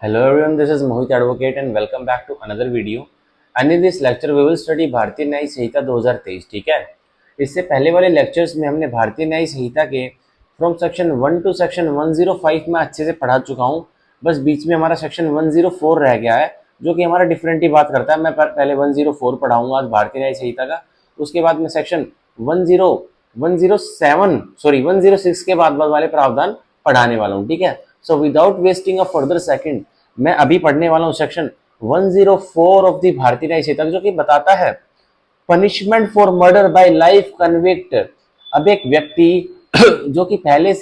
Hello everyone, this is Mohit Advocate and welcome back to another video. And in this lecture we will study भारतीय न्याय संहिता 2023. ठीक है, इससे पहले वाले लेक्चर्स में हमने भारतीय न्याय संहिता के फ्रॉम सेक्शन 1 टू सेक्शन 105 में अच्छे से पढ़ा चुका हूँ. बस बीच में हमारा सेक्शन 104 रह गया है जो कि हमारा डिफरेंट ही बात करता है. मैं पहले 104 पढ़ाऊंगा आज भारतीय न्याय संहिता का, उसके बाद मैं सेक्शन 106 के बाद वाले प्रावधान पढ़ाने वाला हूँ. ठीक है, so without wasting a further second मैं अभी पढ़ने वाला हूँ सेक्शन 104 ऑफ द भारतीय न्याय संहिता जो कि बताता है punishment for murder bye life convict. अब एक व्यक्ति जो कि पहले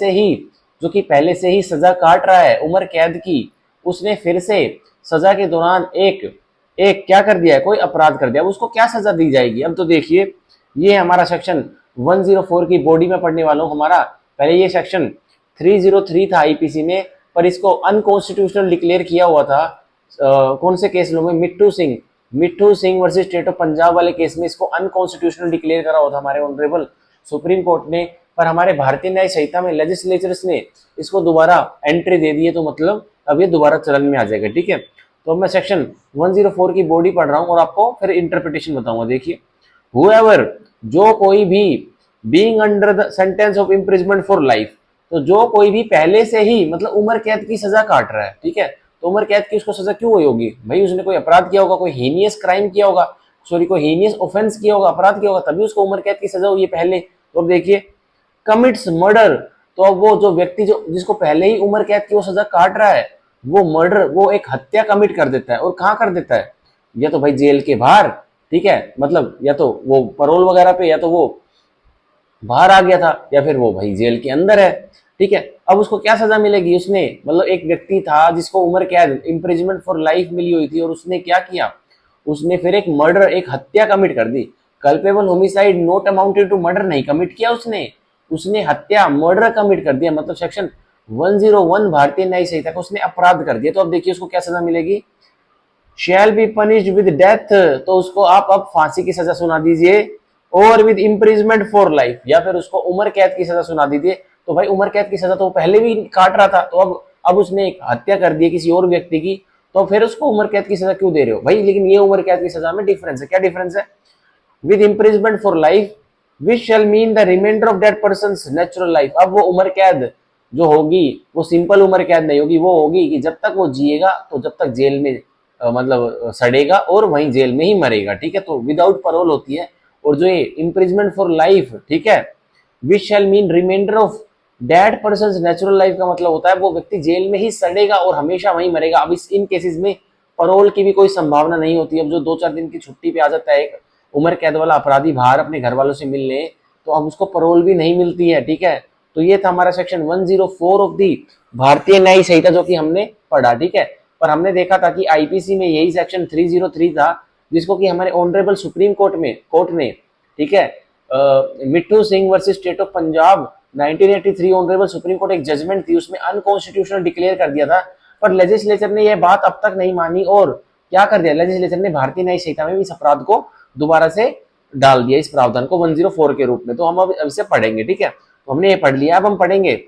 से ही सजा काट रहा है उम्र कैद की, उसने फिर से सजा के दौरान एक एक क्या कर दिया है, कोई अपराध कर दिया, उसको क्या सजा दी जाएगी. अब तो देखिए, ये हमारा सेक्शन 104 की बॉडी में पढ़ने वाला हूँ. हमारा पहले ये सेक्शन 303 था आईपीसी में, पर इसको अनकॉन्स्टिट्यूशनल डिक्लेयर किया हुआ था कौन से केस में, मिट्ठू Singh versus state of Punjab वाले केस में इसको अनकॉन्स्टिट्यूशनल डिक्लेयर करा हुआ था हमारे ऑनरेबल सुप्रीम कोर्ट ने. पर हमारे भारतीय न्याय संहिता में लेजिस्लेचर्स ने इसको दोबारा एंट्री दे दी है, तो मतलब अब ये दोबारा चलन में आ जाएगा. ठीक है, तो मैं सेक्शन 104 की बॉडी पढ़ रहा हूँ और आपको फिर इंटरप्रिटेशन बताऊंगा. देखिए, whoever, जो कोई भी, being under the sentence of imprisonment for life, तो जो कोई भी पहले से ही मतलब उम्र कैद की सजा काट रहा है. ठीक है, तो उम्र कैद की उसको सजा क्यों हुई होगी भाई, उसने कोई अपराध किया होगा, कोई हीनियस क्राइम किया होगा, कोई हीनियस ऑफेंस किया होगा, अपराध किया होगा, तभी उसको उम्र कैद की सजा हुई है पहले. तो अब देखिए, कमिट्स मर्डर, तो अब वो जो व्यक्ति जो जिसको पहले ही उम्र कैद की वो सजा काट रहा है, वो मर्डर, वो एक हत्या कमिट कर देता है. और कहाँ कर देता है, या तो भाई जेल के बाहर, ठीक है, मतलब या तो वो परोल वगैरह पे, या तो वो बाहर आ गया था, या फिर वो भाई जेल के अंदर है. ठीक है, अब उसको क्या सजा मिलेगी, उसने मतलब एक व्यक्ति था जिसको उम्र कैद इम्प्रिजमेंट फॉर लाइफ मिली हुई थी, और उसने क्या किया, उसने फिर एक मर्डर, एक हत्या कमिट कर दी. Culpable homicide not amounted to murder नहीं कमिट किया उसने, उसने हत्या, मर्डर कमिट कर दिया, मतलब सेक्शन 101 भारतीय न्याय संहिता का उसने अपराध कर दिया. तो अब देखिए उसको क्या सजा मिलेगी, shall be punished with death, तो उसको आप अब फांसी की सजा सुना दीजिए, और विद इम्प्रिजमेंट फॉर लाइफ, या फिर उसको उम्र कैद की सजा सुना दीजिए. तो भाई उम्र कैद की सजा तो पहले भी काट रहा था, तो अब उसने एक हत्या कर दी किसी और व्यक्ति की, तो फिर उसको उम्र कैद की सजा क्यों दे रहे हो भाई. लेकिन ये उम्र कैद की सजा में डिफरेंस है. क्या डिफरेंस है, with imprisonment for life which shall mean the reminder of that person's natural life. अब वो उम्र कैद जो होगी वो सिंपल उम्र कैद नहीं होगी, वो होगी कि जब तक वो जिएगा तो जब तक जेल में मतलब सड़ेगा और वहीं जेल में ही मरेगा. ठीक है, तो विदाउट परोल होती है. और जो ये इम्प्रिजमेंट फॉर लाइफ, ठीक है, which shall mean reminder of that person's natural life का मतलब होता है वो व्यक्ति जेल में ही सड़ेगा और हमेशा वहीं मरेगा. अब इन केसेस में परोल की भी कोई संभावना नहीं होती. अब जो 2-4 दिन की छुट्टी पे आ जाता है एक उम्र कैद वाला अपराधी बाहर अपने घर वालों से मिलने, तो अब उसको परोल भी नहीं मिलती है. ठीक है, तो ये था हमारा सेक्शन 104 ऑफ दी भारतीय न्याय संहिता जो कि हमने पढ़ा. ठीक है, पर हमने देखा था कि आईपीसी में यही सेक्शन 303 था जिसको कि हमारे ऑनरेबल सुप्रीम कोर्ट ने, ठीक है, मिट्ठू Singh versus state of Punjab 1983 honourable supreme court एक जजमेंट थी, उसमें अनकॉन्स्टिट्यूशनल डिक्लेयर कर दिया था. पर लेजिस्लेचर ने यह बात अब तक नहीं मानी, और क्या कर दिया, लेजिस्लेचर ने भारतीय न्याय संहिता में इस अपराध को दोबारा से डाल दिया, इस प्रावधान को 104 के रूप में. तो हम अब इसे पढ़ेंगे. ठीक है, तो हमने ये पढ़ लिया, अब हम पढ़ेंगे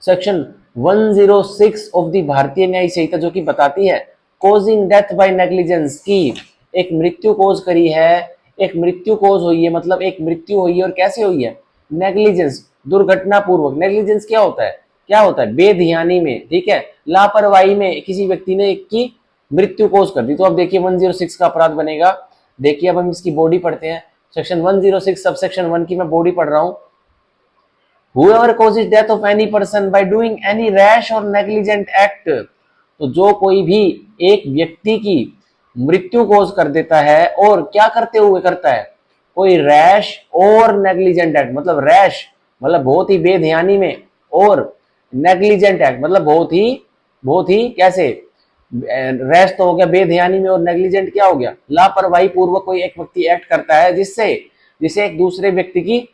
सेक्शन 106 ऑफ द भारतीय न्याय संहिता जो कि बताती है कॉजिंग डेथ बाय नेग्लिजेंस की, एक मृत्यु कोज करी है, एक मृत्यु कोज हुई है, मतलब एक मृत्यु हुई है, और कैसे हुई है, नेग्लिजेंस, दुर्घटना पूर्वक. नेग्लिजेंस क्या होता है, बेध्यानी में, ठीक है, लापरवाही में किसी व्यक्ति ने एक की मृत्यु कोज कर दी. तो अब देखिए 106 का अपराध बनेगा. देखिए अब हम इसकी बॉडी पढ़ते हैं. सेक्शन 106 सबसेक्शन 1 की मैं बॉडी पढ़ रहा हूं. Whoever causes death of any person by doing any rash or negligent act, तो जो कोई भी एक व्यक्ति की मृत्यु कोज कर देता है, और क्या करते हुए करता है, कोई रैश और नेग्लिजेंट एक्ट, मतलब रैश मतलब बहुत ही बेध्यानी में, और नेग्लिजेंट एक्ट मतलब बहुत ही कैसे, रैश तो हो गया बेध्यानी में, और नेग्लिजेंट क्या हो गया, लापरवाही पूर्वक कोई एक व्यक्ति एक्ट करता है जिससे एक दूसरे व्यक्ति की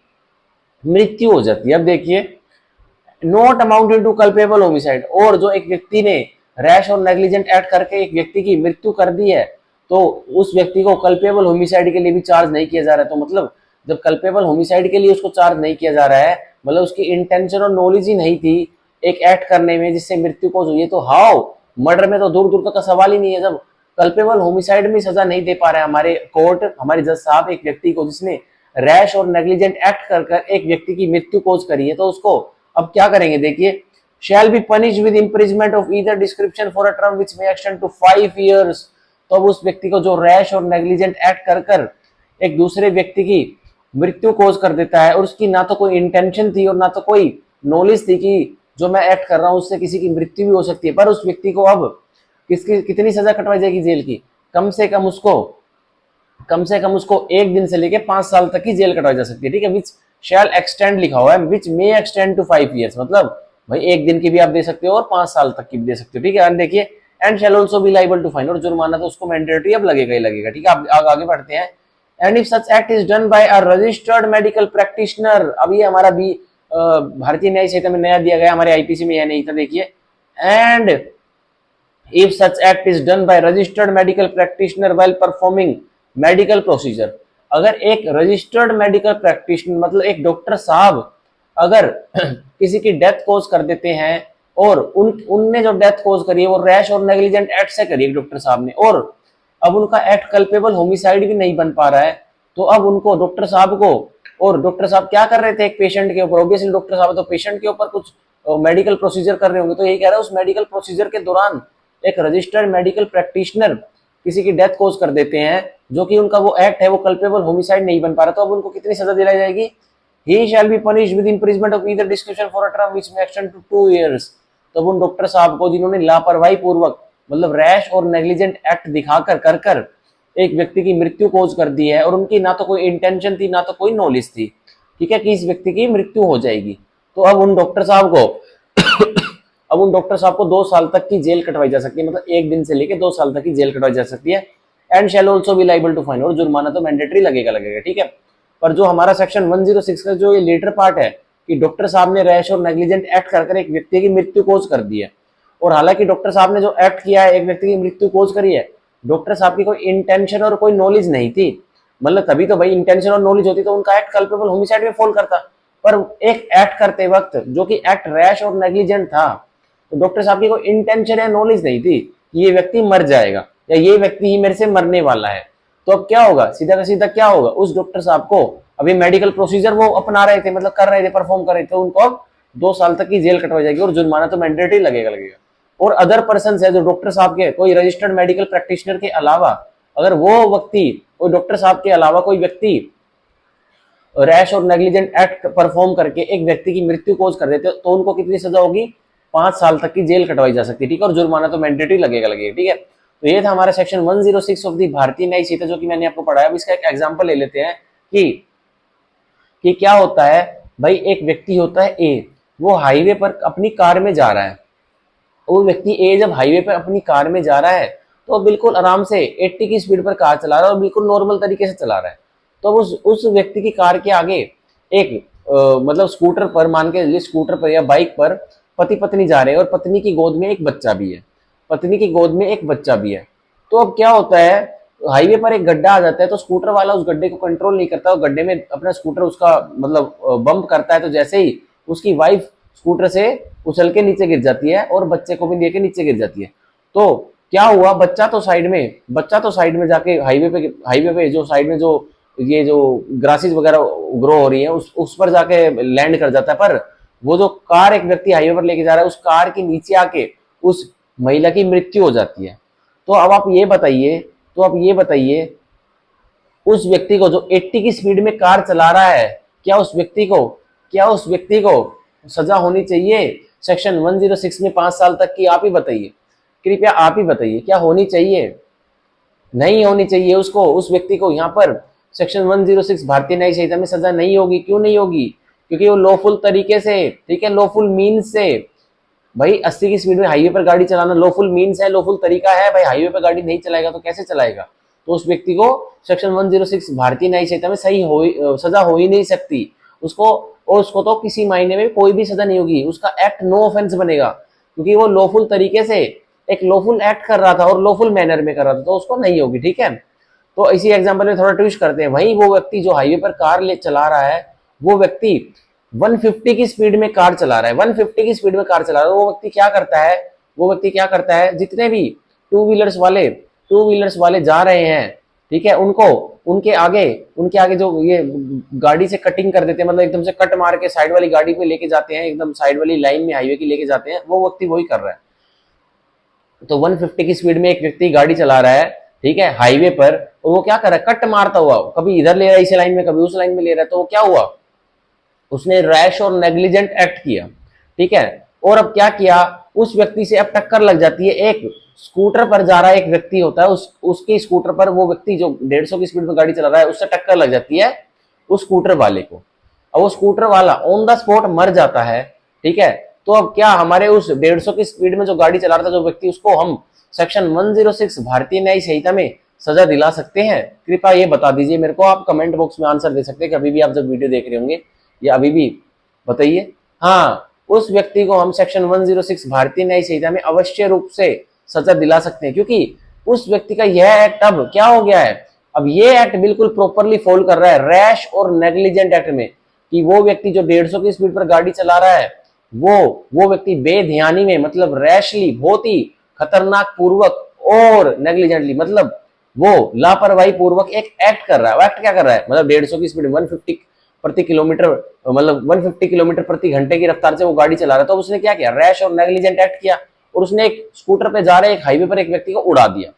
मृत्यु हो जाती है. अब देखिए, not amounted to culpable homicide, और जो एक व्यक्ति ने रैश और नेग्लिजेंट एक्ट करके एक व्यक्ति की मृत्यु कर दी है, तो उस व्यक्ति को कल्पेबल होमिसाइड के लिए भी चार्ज नहीं किया जा रहा है. तो मतलब जब कल्पेबल होमिसाइड के लिए उसको चार्ज नहीं किया जा रहा है, मतलब उसकी इंटेंशन और नॉलेज ही नहीं थी एक एक्ट करने में जिससे मृत्यु को हुई है, तो हाउ मर्डर में तो दूर दूर तक का सवाल ही नहीं है। जब कल्पेबल होमिसाइड में सजा नहीं दे पा रहे हमारे कोर्ट, हमारे जज साहब, एक व्यक्ति को जिसने रैश और नेग्लिजेंट एक्ट कर कर एक व्यक्ति की मृत्यु कोज करी है, तो उसको अब क्या करेंगे देखिए, shall be punish with imprisonment of either description for a term which में एक्सटेंड टू 5 years। तो अब उस व्यक्ति को जो रैश और नेग्लिजेंट एक्ट कर कर एक दूसरे व्यक्ति की मृत्यु कोज कर देता है, और उसकी ना तो कोई इंटेंशन थी और ना तो कोई नॉलेज थी कि जो मैं एक्ट कर रहा हूं उससे किसी की मृत्यु भी हो सकती है, पर उस व्यक्ति को अब किसकी कितनी सजा कटवाई जाएगी जेल की, कम से कम उसको 1 दिन से लेके 5 साल तक की जेल कटवाई जा सकती है, ठीक है। विच शैल एक्सटेंड लिखा हुआ है, विच मे एक्सटेंड टू 5 years, मतलब भाई 1 दिन की भी आप दे सकते हो और 5 साल तक की भी दे सकते हो, ठीक है। एंड देखिए, and shall also be liable to fine, और जुर्माना तो उसको मैंडेटरी अब लगेगा ही लगेगा, ठीक है। आप आगे बढ़ते हैं। And if such act is done by a registered medical practitioner, अब ये हमारा भी भारतीय न्याय संहिता में नया दिया गया, हमारे आईपीसी में यह नहीं था, देखिए। And if such act is done by registered medical practitioner while performing medical procedure, अगर एक रजिस्टर्ड मेडिकल प्रैक्टिशनर मतलब एक डॉक्टर साहब अगर किसी की डेथ कोज कर देते हैं, और उनने जो डेथ कोज करी है वो रैश और नेग्लिजेंट एक्ट से करी है डॉक्टर साहब ने, और अब उनका एक्ट कल्पेबल होमिसाइड भी नहीं बन पा रहा है, तो अब उनको डॉक्टर साहब को, और डॉक्टर साहब क्या कर रहे थे एक पेशेंट के ऊपर, ऑब्वियसली डॉक्टर साहब तो पेशेंट के ऊपर कुछ मेडिकल प्रोसीजर कर रहे होंगे, तो यही कह रहा है उस मेडिकल प्रोसीजर के दौरान एक रजिस्टर्ड मेडिकल प्रैक्टिशनर किसी की डेथ कोज कर देते हैं, जो कि उनका वो एक्ट है वो कल्पेबल होमिसाइड नहीं बन पा रहा, तो अब उनको कितनी सजा दिलाई जाएगी, he shall be punished with imprisonment of either description for a term which may extend to 2 years। तो उन डॉक्टर साहब को जिन्होंने लापरवाही पूर्वक मतलब रैश और नेग्लिजेंट एक्ट दिखाकर कर कर एक व्यक्ति की मृत्यु कोज कर दी है, और उनकी ना तो कोई इंटेंशन थी ना तो कोई नॉलेज थी, ठीक है, कि इस व्यक्ति की मृत्यु हो जाएगी, तो अब उन डॉक्टर साहब को अब उन डॉक्टर साहब को 2 साल तक की जेल कटवाई जा सकती है, मतलब 1 दिन से लेकर 2 साल तक की जेल कटवाई जा सकती है। And shall also be liable to fine, और जुर्माना तो मैंडेटरी लगेगा, ठीक है। पर जो हमारा सेक्शन 106 का जो ये लेटर पार्ट है कि डॉक्टर साहब ने रैश और नेग्लिजेंट एक्ट कर एक व्यक्ति की मृत्यु कोज कर दी है, और हालांकि डॉक्टर साहब ने जो एक्ट किया है एक व्यक्ति की मृत्यु कोज करी है, डॉक्टर साहब की कोई इंटेंशन और कोई नॉलेज नहीं थी, मतलब तभी तो भाई इंटेंशन और नॉलेज होती तो उनका एक्ट कल्पेबल होमिसाइड में फॉल करता, पर एक एक्ट करते वक्त जो कि एक्ट रैश और नेग्लिजेंट था, तो डॉक्टर साहब की कोई इंटेंशन या नॉलेज नहीं थी कि ये व्यक्ति मर जाएगा या ये व्यक्ति ही मेरे से मरने वाला है, तो अब क्या होगा, सीधा का सीधा क्या होगा, उस डॉक्टर साहब को अभी मेडिकल प्रोसीजर वो अपना रहे थे, मतलब कर रहे थे, परफॉर्म कर रहे थे, उनको अब 2 साल तक की जेल कटवाई जाएगी, और जुर्माना तो मैंडेटरी लगेगा। और अदर पर्सन है जो डॉक्टर साहब के कोई रजिस्टर्ड मेडिकल प्रैक्टिशनर के अलावा, अगर वो व्यक्ति कोई डॉक्टर साहब के अलावा कोई व्यक्ति रैश और नेग्लिजेंट एक्ट परफॉर्म करके एक व्यक्ति की मृत्यु कोज कर देते तो उनको कितनी सजा होगी, 5 साल तक की जेल कटवाई जा सकती है, ठीक है, और जुर्माना तो मैंडेटरी लगेगा, ठीक है। तो ये था हमारा सेक्शन 106 ऑफ दी भारतीय न्याय संहिता जो कि मैंने आपको पढ़ाया। अब इसका एक एग्जांपल ले लेते हैं कि क्या होता है भाई, एक व्यक्ति होता है ए, वो हाईवे पर अपनी कार में जा रहा है, वो व्यक्ति ए जब हाईवे पर अपनी कार में जा रहा है तो बिल्कुल आराम से 80 की स्पीड पर कार चला रहा है और बिल्कुल नॉर्मल तरीके से चला रहा है, तो उस व्यक्ति की कार के आगे एक मतलब स्कूटर पर, मान के लिए स्कूटर पर या बाइक पर पति पत्नी जा रहे हैं, और पत्नी की गोद में एक बच्चा भी है, तो अब क्या होता है, हाईवे पर एक गड्ढा आ जाता है, तो स्कूटर वाला उस गड्ढे को कंट्रोल नहीं करता, गड्ढे में अपना स्कूटर उसका मतलब बम्प करता है, तो जैसे ही उसकी वाइफ स्कूटर से उछल के नीचे गिर जाती है और बच्चे को भी लेके नीचे गिर जाती है। तो क्या हुआ, बच्चा तो साइड में जाके हाईवे पे जो साइड में जो ये जो ग्रासेस वगैरह ग्रो हो रही है उस पर जाके लैंड कर जाता है, पर वो जो कार एक व्यक्ति हाईवे पर लेके जा रहा है उस कार के नीचे आके उस महिला की मृत्यु हो जाती है। तो अब आप ये बताइए उस व्यक्ति को जो 80 की स्पीड में कार चला रहा है, क्या उस व्यक्ति को सजा होनी चाहिए सेक्शन 106 में 5 साल तक की? आप ही बताइए, कृपया आप ही बताइए, क्या होनी चाहिए? नहीं होनी चाहिए उसको, उस व्यक्ति को यहाँ पर सेक्शन 106 भारतीय न्याय संहिता में सजा नहीं होगी। क्यों नहीं होगी? क्योंकि वो लॉफुल तरीके से, ठीक है, लॉफुल मीन्स से, भाई 80 की स्पीड में हाईवे पर गाड़ी चलाना लॉफुल मीन्स है, लॉफुल तरीका है, भाई हाईवे पर गाड़ी नहीं चलाएगा तो कैसे चलाएगा? तो उस व्यक्ति को सेक्शन 106 भारतीय न्याय संहिता में सजा हो ही नहीं सकती उसको तो किसी मायने में कोई भी सजा नहीं होगी, उसका एक्ट नो ऑफेंस बनेगा, क्योंकि वो लॉफुल तरीके से एक लॉफुल एक्ट कर रहा था और लॉफुल मैनर में कर रहा था, तो उसको नहीं होगी, ठीक है। तो इसी एग्जांपल में थोड़ा ट्विस्ट करते हैं, वहीं वो व्यक्ति जो हाईवे पर कार ले चला रहा है, वो व्यक्ति 150 की स्पीड में कार चला रहा है, 150 की स्पीड में कार चला रहा है, वो व्यक्ति क्या करता है, वो व्यक्ति क्या करता है, जितने भी टू व्हीलर्स वाले जा रहे हैं, ठीक है, उनको उनके आगे जो ये गाड़ी से कटिंग कर देते हैं, मतलब एकदम से कट मार के साइड वाली गाड़ी पे लेके जाते हैं, एकदम साइड वाली लाइन में हाईवे की लेके जाते हैं, वो व्यक्ति वही कर रहा है। तो 150 की स्पीड में एक व्यक्ति गाड़ी चला रहा है, ठीक है, हाईवे पर, और वो क्या कर रहा है, कट मारता हुआ, कभी इधर ले रहा है इस लाइन में, कभी उस लाइन में ले रहा है, तो वो क्या हुआ, उसने रैश और नेग्लिजेंट एक्ट किया, ठीक है। और अब क्या किया, उस व्यक्ति से अब टक्कर लग जाती है, एक स्कूटर पर जा रहा है एक व्यक्ति होता है, उसके स्कूटर पर वो व्यक्ति जो 150 की स्पीड में गाड़ी चला रहा है, उससे टक्कर लग जाती है उस स्कूटर वाले को। अब वो स्कूटर वाला ऑन द स्पॉट मर जाता है, ठीक है। तो अब क्या हमारे उस 150 की स्पीड में जो गाड़ी चला रहा था जो व्यक्ति, उसको हम सेक्शन 106 भारतीय न्याय संहिता में सजा दिला सकते हैं? कृपया ये बता दीजिए मेरे को, आप कमेंट बॉक्स में आंसर दे सकते हैं कभी भी आप जब वीडियो देख रहे होंगे, या अभी भी बताइए। हाँ, उस व्यक्ति को हम सेक्शन 106 भारतीय न्याय संहिता में अवश्य रूप से सजा दिला सकते हैं, क्योंकि उस व्यक्ति का यह एक्ट अब क्या हो गया है, अब ये एक्ट बिल्कुल प्रॉपरली फॉलो कर रहा है रैश और नेग्लिजेंट एक्ट में, कि वो व्यक्ति जो 150 की स्पीड पर गाड़ी चला रहा है, वो व्यक्ति बेध्यानी में, मतलब रैशली, बहुत ही खतरनाक पूर्वक, और नेग्लिजेंटली मतलब वो लापरवाही पूर्वक एक एक्ट कर रहा है। वो एक्ट क्या कर रहा है, मतलब 150 की स्पीड 150 प्रति किलोमीटर, मतलब 150 किलोमीटर प्रति घंटे की रफ्तार से वो गाड़ी चला रहा है, तो उसने क्या किया, रैश और नेग्लिजेंट एक्ट किया, और उसने एक स्कूटर पे जा रहे एक हाईवे पर एक व्यक्ति को उड़ा दिया।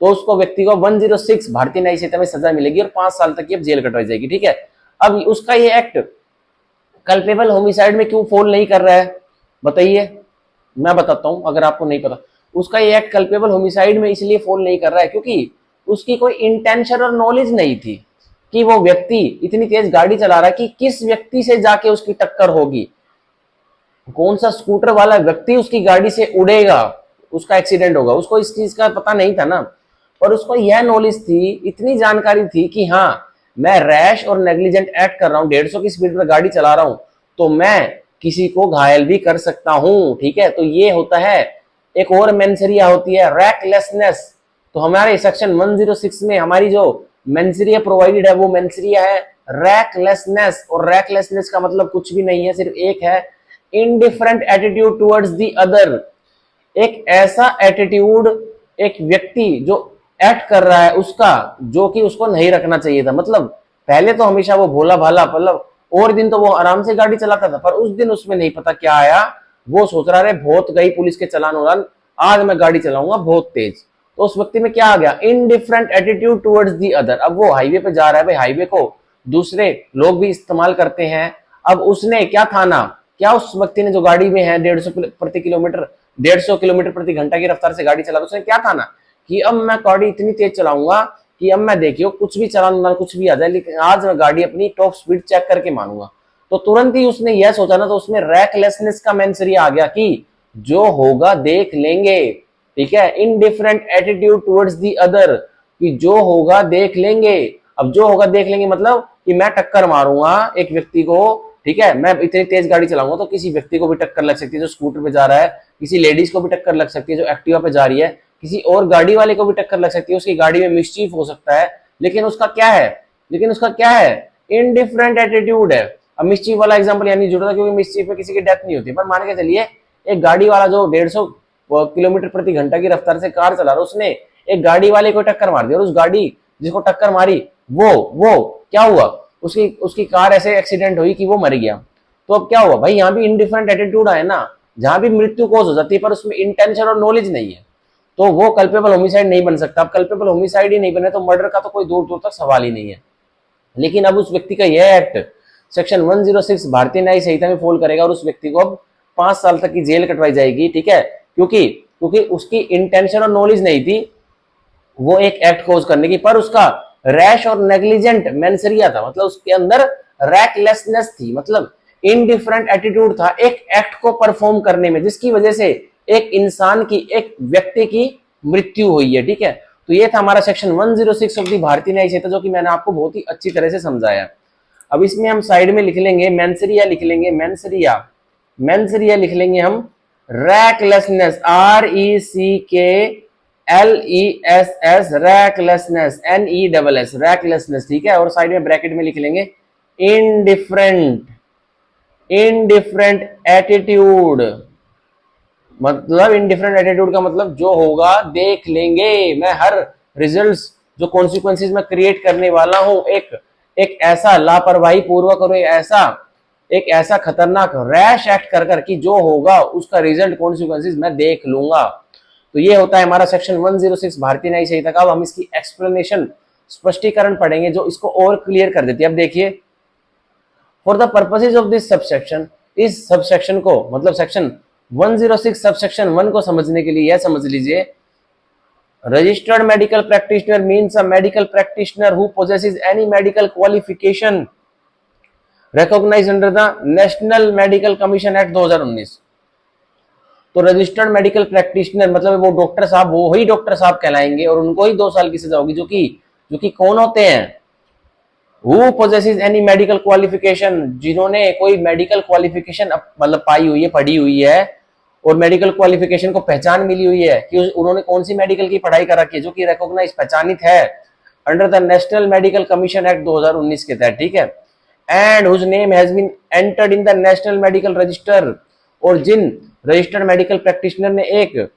तो उसको व्यक्ति को 106 भारतीय न्याय संहिता में सजा मिलेगी और 5 साल तक की अब जेल कटवाई जाएगी, ठीक है। अब उसका ये एक्ट कल्पेबल होमिसाइड में क्यों फॉल नहीं कर रहा है, बताइए, मैं बताता हूं अगर आपको नहीं पता। उसका ये एक्ट कल्पेबल होमिसाइड में इसलिए फॉल नहीं कर रहा है क्योंकि उसकी कोई इंटेंशन और नॉलेज नहीं थी कि वो व्यक्ति इतनी तेज गाड़ी चला रहा है कि किस व्यक्ति से जाके उसकी टक्कर होगी, कौन सा स्कूटर वाला व्यक्ति उसकी गाड़ी से उड़ेगा, उसका एक्सीडेंट होगा, उसको इस चीज का पता नहीं था ना। और उसको यह नॉलेज थी, इतनी जानकारी थी कि हाँ, मैं रैश और नेग्लिजेंट एक्ट कर रहा हूं, 150 की स्पीड पर गाड़ी चला रहा हूं, तो मैं किसी को घायल भी कर सकता हूं, ठीक है। तो ये होता है, एक और मेंसरिया होती है रैकलेसनेस। तो हमारे सेक्शन 106 में हमारी जो मेंसरिया प्रोवाइडेड है वो मेंसरिया है रैकलेसनेस, और रैकलेसनेस का मतलब कुछ भी नहीं है, सिर्फ एक है, indifferent attitude towards the other. एक ऐसा एटीट्यूड एक व्यक्ति जो एक्ट कर रहा है उसका, जो कि उसको नहीं रखना चाहिए था। मतलब पहले तो हमेशा वो भोला भाला, मतलब और दिन तो वो आराम से गाड़ी चलाता था, पर उस दिन उसमें नहीं पता क्या आया, वो सोच रहा है बहुत गई पुलिस के चलान उड़ान, आज मैं गाड़ी चलाऊंगा बहुत तेज। तो उस व्यक्ति में क्या आ गया, indifferent attitude towards the other. अब वो हाईवे पे जा रहा है, भाई हाईवे को दूसरे लोग भी इस्तेमाल करते हैं। अब उसने क्या ठाना, क्या उस व्यक्ति ने जो गाड़ी में है 150 किलोमीटर प्रति घंटा की रफ्तार से गाड़ी चला, उसने क्या ठाना कि अब मैं गाड़ी इतनी तेज चलाऊंगा कि अब मैं देखियो कुछ भी चलाना, कुछ भी आ जाए, लेकिन आज मैं गाड़ी अपनी टॉप स्पीड चेक करके मानूंगा। तो तुरंत ही उसने यह सोचा ना, तो उसमें रैकलेसनेस का मेंसरिया आ गया कि जो होगा देख लेंगे, ठीक है। Indifferent attitude towards the other, कि जो होगा देख लेंगे। अब जो होगा देख लेंगे मतलब कि मैं टक्कर मारूंगा एक व्यक्ति को, ठीक है, मैं इतनी तेज गाड़ी चलाऊंगा तो किसी व्यक्ति को भी टक्कर लग सकती है जो स्कूटर पे जा रहा है, किसी लेडीज को भी टक्कर लग सकती है जो एक्टिवा पे जा रही है, किसी और गाड़ी वाले को भी टक्कर लग सकती है, उसकी गाड़ी में मिसचीफ हो सकता है, लेकिन उसका क्या है, इनडिफरेंट एटीट्यूड है। अब मिसचीफ वाला एग्जांपल यानी जुड़ा था क्योंकि मिसचीफ में किसी की डेथ नहीं होती, पर मान के चलिए एक गाड़ी वाला जो 150 किलोमीटर प्रति घंटा की रफ्तार से कार चला रहा, उसने एक गाड़ी वाले को टक्कर मार दी, और उस गाड़ी जिसको टक्कर मारी वो क्या हुआ, उसकी कार ऐसे एक्सीडेंट हुई कि वो मर गया। तो अब क्या हुआ भाई, यहाँ भी इनडिफरेंट एटीट्यूड है ना, जहां भी मृत्यु कॉज हो जाती है पर उसमें इंटेंशन और नॉलेज नहीं है, तो वो कल्पेबल होमिसाइड नहीं बन सकता। अब कल्पेबल होमिसाइड ही नहीं बने तो मर्डर का तो कोई दूर दूर तक सवाल ही नहीं है। लेकिन अब उस व्यक्ति का यह एक्ट सेक्शन 106 भारतीय न्याय संहिता में फॉल करेगा और उस व्यक्ति को अब 5 साल तक की जेल कटवाई जाएगी, ठीक है, क्योंकि उसकी इंटेंशन और नॉलेज नहीं थी वो एक एक्ट कोज करने की, पर उसका रैश और नेग्लिजेंट मेंसरिया था, मतलब उसके अंदर रैकलेसनेस थी, मतलब इनडिफरेंट एटीट्यूड था एक एक्ट को परफॉर्म करने में, जिसकी वजह से एक इंसान की, एक व्यक्ति की मृत्यु हुई है, ठीक है। तो ये था हमारा सेक्शन 106 ऑफ द भारतीय न्याय संहिता, जो कि मैंने आपको बहुत ही अच्छी तरह से समझाया। अब इसमें हम साइड में लिख लेंगे मेंसरिया, लिख लेंगे मेंसरिया लिख लेंगे हम रैकलेसनेस, RECKLESS, रैकलेसनेस, NESS, रैकलेसनेस, ठीक है। और साइड में ब्रैकेट में लिख लेंगे इनडिफरेंट एटीट्यूड मतलब इनडिफरेंट एटीट्यूड का मतलब जो होगा देख लेंगे, मैं हर रिजल्ट्स जो कॉन्सिक्वेंसेज मैं क्रिएट करने वाला हूं, एक एक ऐसा लापरवाही पूर्वक और एक ऐसा खतरनाक रैश एक्ट कर कर कि जो होगा उसका रिजल्ट कॉन्सिक्वेंसेज मैं देख लूंगा। तो ये होता है हमारा सेक्शन 106 भारतीय न्यायिक संहिता का। अब हम इसकी एक्सप्लेनेशन स्पष्टीकरण पढ़ेंगे जो इसको और क्लियर कर देती है। अब देखिए, for the purposes of this subsection, इस सबसेक्शन को मतलब सेक्शन 106 सबसेक्शन 1 को समझने के लिए यह समझ लीजिए, registered medical practitioner means a medical practitioner who possesses any medical qualification recognized under the national Medical Commission Act 2019। तो रजिस्टर्ड मेडिकल प्रैक्टिशनर मतलब वो डॉक्टर साहब, वो ही डॉक्टर साहब कहलाएंगे और उनको ही 2 साल की सजा होगी, जो कि कौन होते हैं, who possesses any medical qualification, जिन्होंने कोई मेडिकल क्वालिफिकेशन मतलब पाई हुई है, पढ़ी हुई है और मेडिकल क्वालिफिकेशन को पहचान मिली हुई है कि उन्होंने कौन सी मेडिकल की पढ़ाई कर रखी है, जो कि रिकॉग्नाइज पहचानित है under the National Medical Commission Act 2019 के तहत, ठीक है, and whose name has been entered in the National Medical Register, और जिन रजिस्टर्ड मेडिकल प्रैक्टिशनर ने एक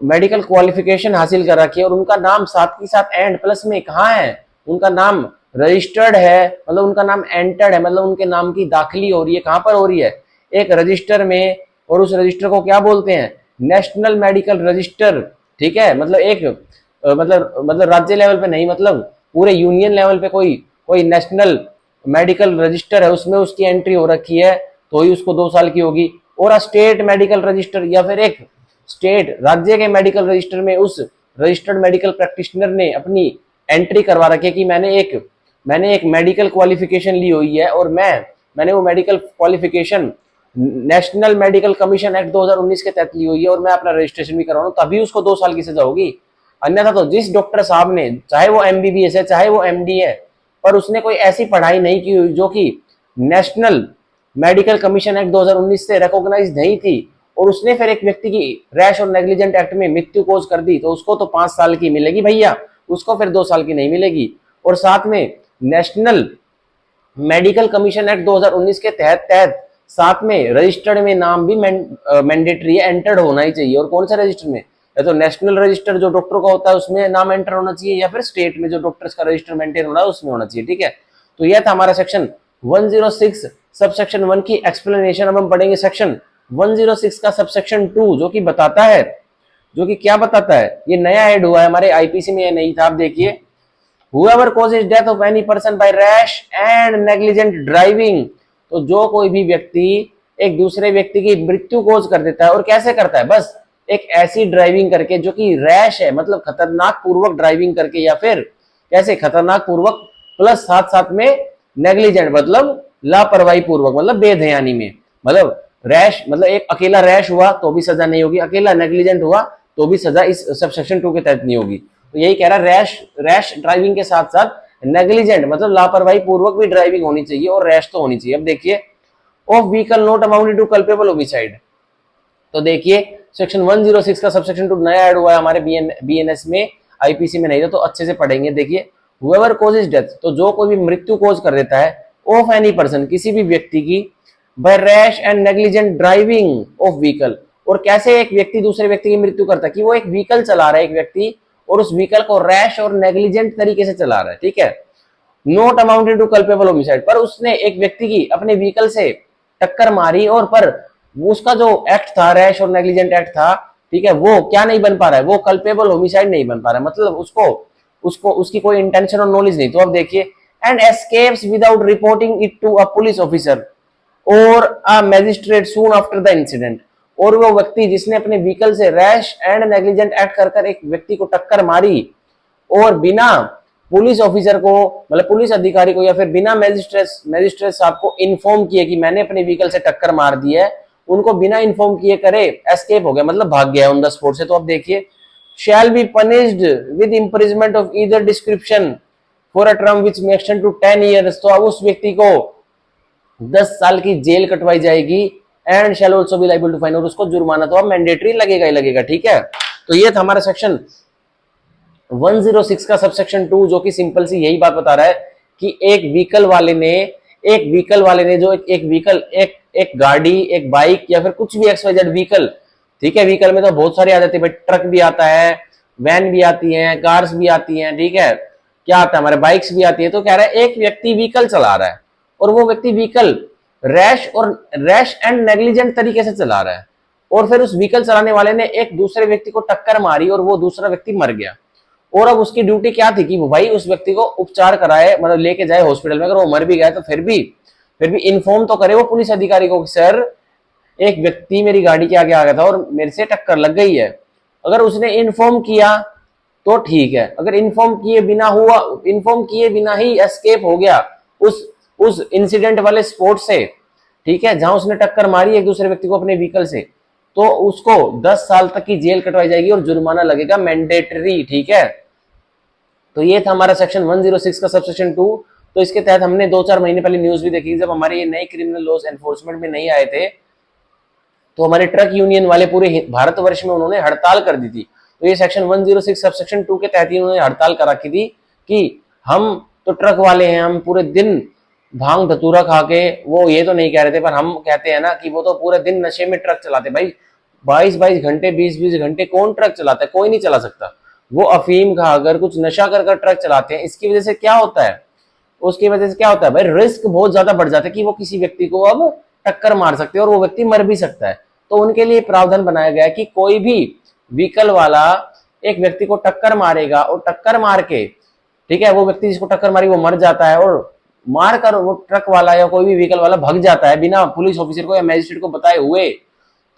मेडिकल क्वालिफिकेशन हासिल कर रखी है और उनका नाम साथ ही साथ एंड प्लस में कहाँ है, उनका नाम रजिस्टर्ड है, मतलब उनका नाम एंटर्ड है, मतलब उनके नाम की दाखिली हो रही है, कहां पर हो रही है, एक रजिस्टर में, और उस रजिस्टर को क्या बोलते हैं, नेशनल मेडिकल रजिस्टर, ठीक है, मतलब एक मतलब राज्य लेवल पे नहीं, मतलब पूरे यूनियन लेवल पे कोई नेशनल मेडिकल रजिस्टर है, उसमें उसकी एंट्री हो रखी है तो ही उसको 2 साल की होगी। और स्टेट मेडिकल रजिस्टर या फिर एक स्टेट राज्य के मेडिकल रजिस्टर में उस रजिस्टर्ड मेडिकल प्रैक्टिशनर ने अपनी एंट्री करवा रखी है कि मैंने एक मेडिकल क्वालिफिकेशन ली हुई है और मैंने वो medical qualification national Medical Commission Act 2019 के तहत ली हुई है और मैं अपना रजिस्ट्रेशन भी करवाऊँ, तभी उसको 2 साल की सजा होगी। अन्यथा तो जिस डॉक्टर साहब ने, चाहे वो MBBS है चाहे वो MD है, पर उसने कोई ऐसी पढ़ाई नहीं की हुई जो कि नेशनल मेडिकल कमीशन एक्ट 2019 से रिकॉग्नाइज नहीं थी, और उसने फिर एक व्यक्ति की रैश और नेग्लिजेंट एक्ट में मृत्यु कोज कर दी, तो उसको तो 5 साल की मिलेगी भैया, उसको फिर 2 साल की नहीं मिलेगी। और साथ में नेशनल मेडिकल कमीशन एक्ट 2019 के तहत साथ में रजिस्टर्ड में नाम भी मैंडेटरी है, एंटर्ड होना ही चाहिए। और कौन सा रजिस्टर में, या तो नेशनल रजिस्टर जो डॉक्टर का होता है उसमें नाम एंटर होना चाहिए, या फिर स्टेट में जो डॉक्टर्स का रजिस्टर मेंटेन हो रहा है उसमें होना चाहिए, ठीक है। तो यह था हमारा सेक्शन 106 सबसेक्शन 1 की एक्सप्लेनेशन। अब हम पढ़ेंगे सेक्शन 106 का सबसेक्शन 2, जो कि बताता है, जो कि क्या बताता है, ये नया ऐड हुआ है हमारे आईपीसी में, ये नहीं था। आप देखिए, whoever causes death of any person by rash and negligent driving, तो जो कोई भी व्यक्ति एक दूसरे व्यक्ति की मृत्यु कोज कर देता है, और कैसे करता है, बस एक ऐसी ड्राइविंग करके जो कि रैश है, मतलब खतरनाक पूर्वक ड्राइविंग करके, या फिर कैसे खतरनाक पूर्वक प्लस साथ साथ में नेग्लिजेंट मतलब लापरवाही पूर्वक, मतलब बेध्यानी में, मतलब रैश मतलब एक अकेला रैश हुआ तो भी सजा नहीं होगी, अकेला नेग्लिजेंट हुआ तो भी सजा इस सबसेक्शन 2 के तहत नहीं होगी। तो यही कह रहा है, रैश ड्राइविंग के साथ साथ नेग्लिजेंट मतलब लापरवाही पूर्वक भी ड्राइविंग होनी चाहिए और रैश तो होनी चाहिए। अब देखिए, of vehicle not amounted to culpable homicide, तो देखिए सेक्शन 106 का सबसेक्शन 2 नया ऐड हुआ है हमारे बीएनएस में, आईपीसी में नहीं था, तो अच्छे से पढ़ेंगे। देखिए, whoever causes डेथ, तो जो कोई भी मृत्यु कोज कर देता है, ऑफ एनी पर्सन किसी भी व्यक्ति की, by rash and negligent driving of vehicle, और कैसे एक व्यक्ति दूसरे व्यक्ति की मृत्यु करता है कि वो एक व्हीकल चला रहा है एक व्यक्ति, और उस व्हीकल को रैश और नेग्लिजेंट तरीके से चला रहा है, ठीक है, not amounted to culpable homicide, पर उसने एक व्यक्ति की अपने व्हीकल से टक्कर मारी, और पर उसका जो एक्ट था, रैश और नेग्लिजेंट एक्ट था, ठीक है, वो क्या नहीं बन पा रहा है, वो कल्पेबल होमिसाइड नहीं बन पा रहा है, मतलब उसको उसकी कोई इंटेंशन और नॉलेज नहीं। तो अब देखिए, and escapes without reporting it to a police officer और a magistrate soon after the incident, और वो व्यक्ति जिसने अपने व्हीकल से रैश एंड नेग्लिजेंट एक्ट कर एक व्यक्ति को टक्कर मारी और बिना पुलिस ऑफिसर को मतलब पुलिस अधिकारी को या फिर बिना मैजिस्ट्रेट साहब को इन्फॉर्म किए कि मैंने अपने व्हीकल से टक्कर मार दी है, उनको बिना इन्फॉर्म किए करे एस्केप हो गया, मतलब भाग गया ऑन द स्पॉट से। तो अब देखिए, shall be punished with imprisonment of either description for a term which may extend to 10 years, तो अब उस व्यक्ति को 10 साल की जेल कटवाई जाएगी, and shall also be liable to fine, और उसको जुर्माना तो अब मैंडेटरी लगेगा ही लगेगा, ठीक है। तो ये था हमारा सेक्शन 106 का सबसेक्शन 2, जो कि सिंपल सी यही बात बता रहा है कि एक व्हीकल वाले ने जो एक व्हीकल एक गाड़ी, एक बाइक या फिर कुछ भी XYZ व्हीकल ठीक है, व्हीकल में तो बहुत सारी आ जाती है भाई, ट्रक भी आता है, वैन भी आती है, कार्स भी आती हैं, ठीक है, क्या आता है हमारे बाइक्स भी आती है। तो कह रहा है एक व्यक्ति व्हीकल चला रहा है और वो व्यक्ति व्हीकल रैश एंड नेग्लिजेंट तरीके से चला रहा है, और फिर उस व्हीकल चलाने वाले ने एक दूसरे व्यक्ति को टक्कर मारी और वो दूसरा व्यक्ति मर गया। और अब उसकी ड्यूटी क्या थी कि वो भाई उस व्यक्ति को उपचार कराए, मतलब लेके जाए हॉस्पिटल में। अगर वो मर भी गया तो फिर भी इन्फॉर्म तो करे वो पुलिस अधिकारी को, सर एक व्यक्ति मेरी गाड़ी के आगे आ गया था और मेरे से टक्कर लग गई है। अगर उसने इन्फॉर्म किया तो ठीक है, अगर इन्फॉर्म किए बिना ही एस्केप हो गया उस इंसिडेंट वाले स्पॉट से, ठीक है, जहां उसने टक्कर मारी एक दूसरे व्यक्ति को अपने व्हीकल से, तो उसको 10 साल तक की जेल कटवाई जाएगी और जुर्माना लगेगा मैंडेटरी। ठीक है, तो ये था हमारा सेक्शन 106 का सबसेक्शन 2। तो इसके तहत हमने 2-4 महीने पहले न्यूज भी देखी, जब हमारे ये नए क्रिमिनल लॉज एनफोर्समेंट में नहीं आए थे तो हमारे ट्रक यूनियन वाले पूरे भारतवर्ष में उन्होंने हड़ताल कर दी थी। तो ये सेक्शन 106 सबसेक्शन 2 के तहत ही उन्होंने हड़ताल कर रखी थी कि हम तो ट्रक वाले हैं, हम पूरे दिन भांग धतूरा खा के, वो ये तो नहीं कह रहे थे पर हम कहते हैं ना कि वो तो पूरे दिन नशे में ट्रक चलाते। भाई 22-22 घंटे 20-20 घंटे कौन ट्रक चलाता है? कोई नहीं चला सकता। वो अफीम खाकर कुछ नशा कर ट्रक चलाते हैं। इसकी वजह से क्या होता है, उसकी वजह से क्या होता है भाई, रिस्क बहुत ज्यादा बढ़ जाता है कि वो किसी व्यक्ति को अब टक्कर मार सकते हैं और वो व्यक्ति मर भी सकता है। तो उनके लिए प्रावधान बनाया गया है कि कोई भी व्हीकल वाला एक व्यक्ति को टक्कर मारेगा और टक्कर मार के, ठीक है, वो व्यक्ति जिसको टक्कर मारी वो मर जाता है और मार कर वो ट्रक वाला या कोई भी व्हीकल वाला भाग जाता है बिना पुलिस ऑफिसर को या मैजिस्ट्रेट को बताए हुए,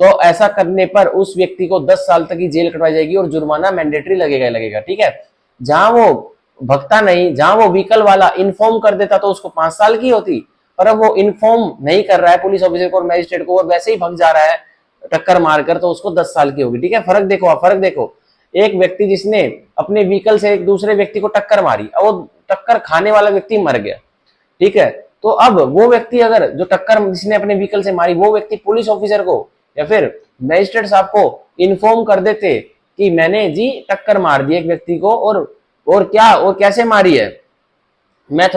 तो ऐसा करने पर उस व्यक्ति को 10 साल तक की जेल कटवाई जाएगी और जुर्माना मैंडेटरी लगेगा। ठीक है, जहां वो भगता नहीं, जहां वो व्हीकल वाला इन्फॉर्म कर देता तो उसको 5 साल की होती, पर अब वो इन्फॉर्म नहीं कर रहा है पुलिस ऑफिसर को और मैजिस्ट्रेट को और वैसे ही भग जा रहा है टक्कर मारकर, तो उसको 10 साल की होगी। ठीक है, फर्क देखो, एक व्यक्ति जिसने अपने व्हीकल से एक दूसरे व्यक्ति को टक्कर मारी और वो टक्कर खाने वाला व्यक्ति मर गया, ठीक है, तो अब वो व्यक्ति अगर जो टक्कर जिसने अपने व्हीकल से मारी वो व्यक्ति पुलिस ऑफिसर को या फिर मैजिस्ट्रेट साहब को इन्फॉर्म कर देते कि मैंने जी टक्कर मार दी एक व्यक्ति को और क्या और कैसे मारी है, मैं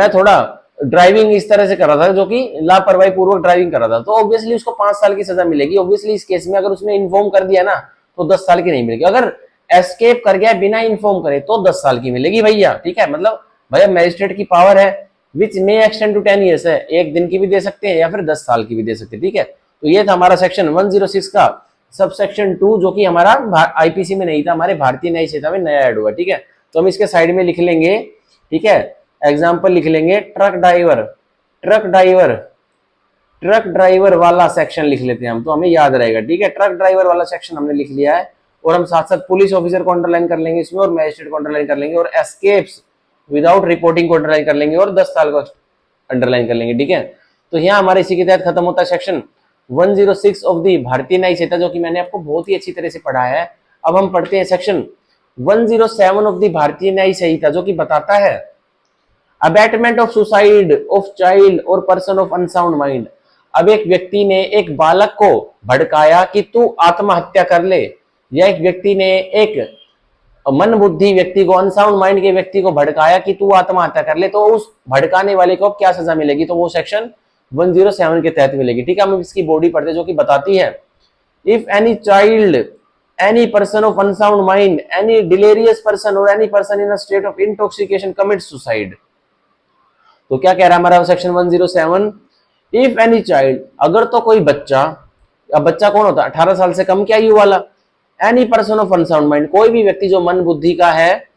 थोड़ा ड्राइविंग इस तरह से कर रहा था जो कि लापरवाही पूर्वक ड्राइविंग कर रहा था, तो ऑब्वियसली उसको 5 साल की सजा मिलेगी। ऑब्वियसली इस केस में अगर उसने इन्फॉर्म कर दिया ना तो 10 साल की नहीं मिलेगी। अगर एस्केप कर गया बिना इन्फॉर्म करे तो 10 साल की मिलेगी भैया। ठीक है, मतलब भैया मैजिस्ट्रेट की पावर है विच मे एक्सटेंड टू 10 ईयर्स है, 1 दिन की भी दे सकते हैं या फिर 10 साल की भी दे सकते हैं। ठीक है, तो ये था हमारा सेक्शन 106 का सबसेक्शन 2 जो कि हमारा आईपीसी में नहीं था, हमारे भारतीय न्याय संहिता में नया ऐड हुआ। ठीक है, तो हम इसके साइड में लिख लेंगे, ठीक है, एग्जाम्पल लिख लेंगे, ट्रक ड्राइवर वाला सेक्शन लिख लेते हैं हम, तो हमें याद रहेगा। ठीक है, ट्रक ड्राइवर वाला सेक्शन हमने लिख लिया है और हम साथ साथ पुलिस ऑफिसर को अंडरलाइन कर लेंगे इसमें और मैजिस्ट्रेट को अंडरलाइन कर लेंगे और एस्केप्स विदाउट रिपोर्टिंग को अंडरलाइन कर लेंगे और 10 साल को अंडरलाइन कर लेंगे। ठीक है, तो यहाँ हमारे इसी के तहत खत्म होता है सेक्शन 106 ऑफ दी भारतीय न्याय संहिता, जो कि मैंने आपको बहुत ही अच्छी तरह से पढ़ाया है। अब हम पढ़ते हैं सेक्शन 107 ऑफ दी भारतीय न्याय संहिता, जो कि बताता है abatement of suicide of child और पर्सन ऑफ अनसाउंड माइंड। अब एक व्यक्ति ने एक बालक को भड़काया कि तू आत्महत्या कर ले, या एक व्यक्ति ने एक मन बुद्धि व्यक्ति को, अनसाउंड माइंड के व्यक्ति को भड़काया कि तू आत्महत्या कर ले, तो उस भड़काने वाले को क्या सजा मिलेगी, तो वो सेक्शन 107 के तहत मिलेगी। ठीक है, हम इसकी बॉडी पढ़ते जो कि बताती है, if any child, any person of unsound mind, any delirious person और any person in a state of intoxication commit suicide. तो क्या कह रहा है हमारा सेक्शन 107, इफ एनी चाइल्ड, अगर तो कोई बच्चा, अब बच्चा कौन होता है, 18 साल से कम की आयु वाला, any person of unsound mind, कोई भी व्यक्ति जो मन बुद्धि का है,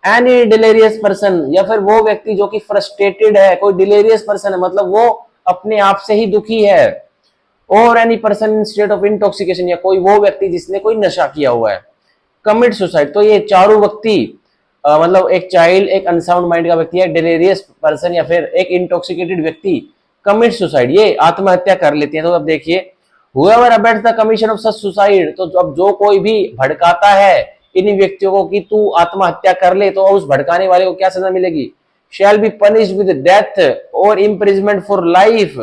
एनी डिलेरियस पर्सन, या फिर वो व्यक्ति जो कि फ्रस्ट्रेटेड है, कोई डिलेरियस पर्सन है मतलब वो अपने आप से ही दुखी है, और any person in state of intoxication, या कोई वो व्यक्ति जिसने कोई नशा किया हुआ है, कमिट सुसाइड। तो ये चारों व्यक्ति मतलब एक चाइल्ड, एक अनसाउंड माइंड का व्यक्ति, एक डिलेरियस पर्सन या फिर एक इंटॉक्सिकेटेड व्यक्ति कमिट सुसाइड, ये आत्महत्या कर लेते हैं। तो अब देखिए, whoever abets the commission of such suicide, तो अब जो कोई भी भड़काता है इन व्यक्तियों को कि तू आत्महत्या कर ले, तो उस भड़काने वाले को क्या सजा मिलेगी, shall be punished with death or imprisonment for life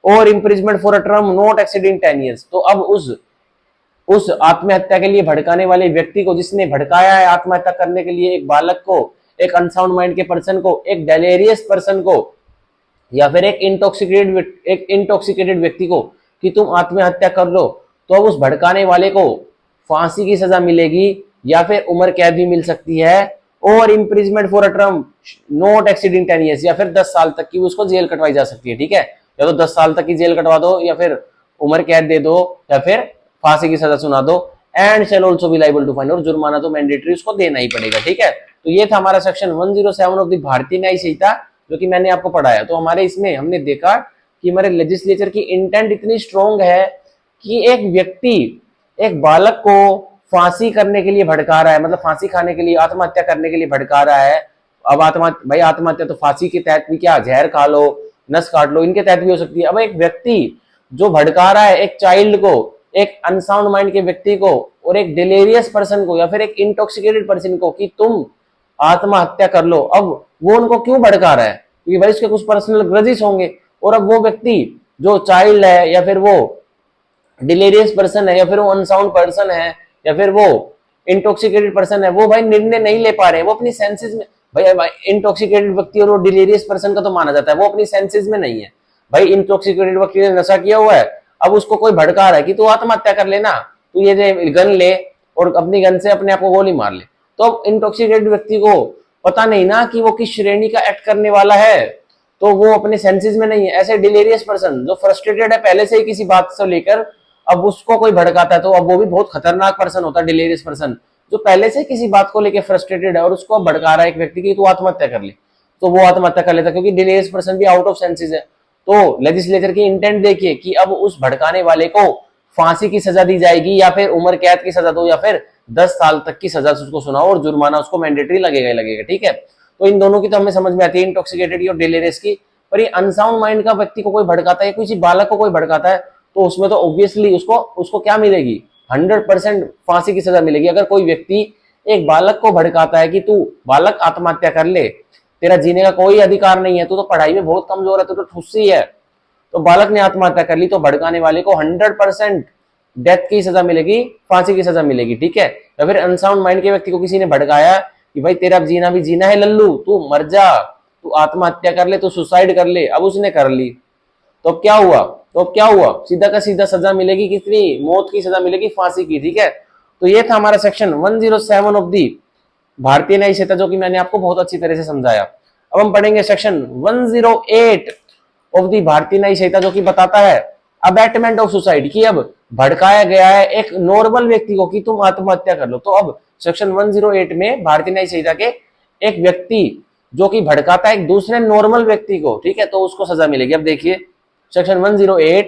or imprisonment for a term not exceeding 10 years। तो अब उस आत्महत्या के लिए भड़काने वाले व्यक्ति को, जिसने भड़काया है आत्महत्या करने के लिए एक बालक को, एक अनसाउंड माइंड के पर्सन को, एक डेलेरियस पर्सन को, या फिर एक इंटॉक्सिकेटेड व्यक्ति को कि तुम आत्महत्या कर लो, तो अब उस भड़काने वाले को फांसी की सजा मिलेगी या फिर उम्र कैद भी मिल सकती है, और imprisonment for a term not exceeding 10 years, या फिर 10 साल तक की उसको जेल कटवाई जा सकती है। ठीक है, या तो 10 साल तक की जेल कटवा दो, या फिर उम्र कैद दे दो, या फिर फांसी की सजा सुना दो। And shall also be liable to fine, और जुर्माना तो मैंडेटरी उसको देना ही पड़ेगा। ठीक है, तो ये था हमारा सेक्शन 107 ऑफ द भारतीय न्याय संहिता, जो कि मैंने आपको पढ़ाया। तो हमारे इसमें हमने देखा कि हमारे लेजिस्लेचर की इंटेंट इतनी स्ट्रॉन्ग है कि एक व्यक्ति एक बालक को फांसी करने के लिए भड़का रहा है, मतलब फांसी खाने के लिए, आत्महत्या करने के लिए भड़का रहा है। अब आत्महत्या तो फांसी के तहत भी क्या, जहर खा लो, नस काट लो, इनके तहत भी हो सकती है। अब एक व्यक्ति जो भड़का रहा है एक चाइल्ड को, एक अनसाउंड माइंड के व्यक्ति को, और एक डिलेरियस पर्सन को, या फिर एक इंटॉक्सिकेटेड पर्सन को कि तुम आत्महत्या कर लो, अब वो उनको क्यों भड़का रहा है? क्योंकि भाई उसके कुछ पर्सनल ग्रजेस होंगे, और अब वो व्यक्ति जो चाइल्ड है, या फिर वो डिलेरियस पर्सन है, या फिर वो अनसाउंड पर्सन है, या फिर वो इंटॉक्सिकेटेड पर्सन है, वो भाई निर्णय नहीं ले पा रहे हैं, वो अपनी सेंसेस में। भाई इंटॉक्सिकेटेड व्यक्ति और वो डिलेरियस पर्सन का तो माना जाता है, वो अपनी सेंसेस में नहीं है। भाई इंटॉक्सिकेटेड व्यक्ति ने नशा किया हुआ है, अब उसको कोई भड़का रहा है कि तू आत्महत्या कर लेना, तू ये गन ले और अपनी गन से अपने आप को गोली मार ले। तो अब इंटॉक्सिकेटेड व्यक्ति को पता नहीं ना कि वो किस श्रेणी का एक्ट करने वाला है, तो वो अपने सेंसेस में नहीं है। ऐसे डिलेरियस पर्सन जो फ्रस्ट्रेटेड है पहले से ही किसी बात से लेकर, अब उसको कोई भड़काता है, तो अब वो भी बहुत खतरनाक पर्सन होता है, डिलेरियस पर्सन, जो पहले से किसी बात को लेकर फ्रस्ट्रेटेड है और उसको भड़का रहा है एक व्यक्ति की तू आत्महत्या कर ले, तो वो आत्महत्या कर लेता है, क्योंकि डिलेरियस पर्सन भी आउट ऑफ सेंसेस है। तो लेजिस्लेचर की इंटेंट देखिए कि अब उस भड़काने वाले को फांसी की सजा दी जाएगी, या फिर उम्र कैद की सजा दो, या फिर 10 साल तक की सजा उसको सुनाओ, और जुर्माना उसको मैंडेटरी लगेगा ही लगेगा। ठीक है, तो इन दोनों की तो हमें समझ में आती है, इंटॉक्सिकेटेड और डिलेरियस की। पर ये अनसाउंड माइंड का व्यक्ति को कोई भड़काता है, किसी बालक को कोई भड़काता है, तो उसमें तो ऑब्वियसली उसको क्या मिलेगी, 100% फांसी की सजा मिलेगी। अगर कोई व्यक्ति एक बालक को भड़काता है कि तू बालक आत्महत्या कर ले, तेरा जीने का कोई अधिकार नहीं है, तू तो पढ़ाई में बहुत कमजोर है, तू तो ठुस्सी है, तो बालक ने आत्महत्या कर ली, तो भड़काने वाले को 100% डेथ की सजा मिलेगी, फांसी की सजा मिलेगी। ठीक है, या फिर अनसाउंड माइंड के व्यक्ति को किसी ने भड़काया कि भाई तेरा जीना भी जीना है लल्लू, तू मर जा, तू आत्महत्या कर ले, तू सुसाइड कर ले, अब उसने कर ली, तो अब क्या हुआ? सीधा का सीधा सजा मिलेगी, कितनी? मौत की सजा मिलेगी, फांसी की। ठीक है, तो ये था हमारा सेक्शन 107 ऑफ दी भारतीय न्याय संहिता, जो कि मैंने आपको बहुत अच्छी तरह से समझाया। अब हम पढ़ेंगे सेक्शन 108 ऑफ दी भारतीय न्याय संहिता, जो कि बताता है अबैटमेंट ऑफ सुसाइड, कि अब भड़काया गया है एक नॉर्मल व्यक्ति को कि तुम आत्महत्या कर लो। तो अब सेक्शन 108 में भारतीय न्याय संहिता के एक व्यक्ति जो कि भड़काता है एक दूसरे नॉर्मल व्यक्ति को, ठीक है, तो उसको सजा मिलेगी। अब देखिए section 108,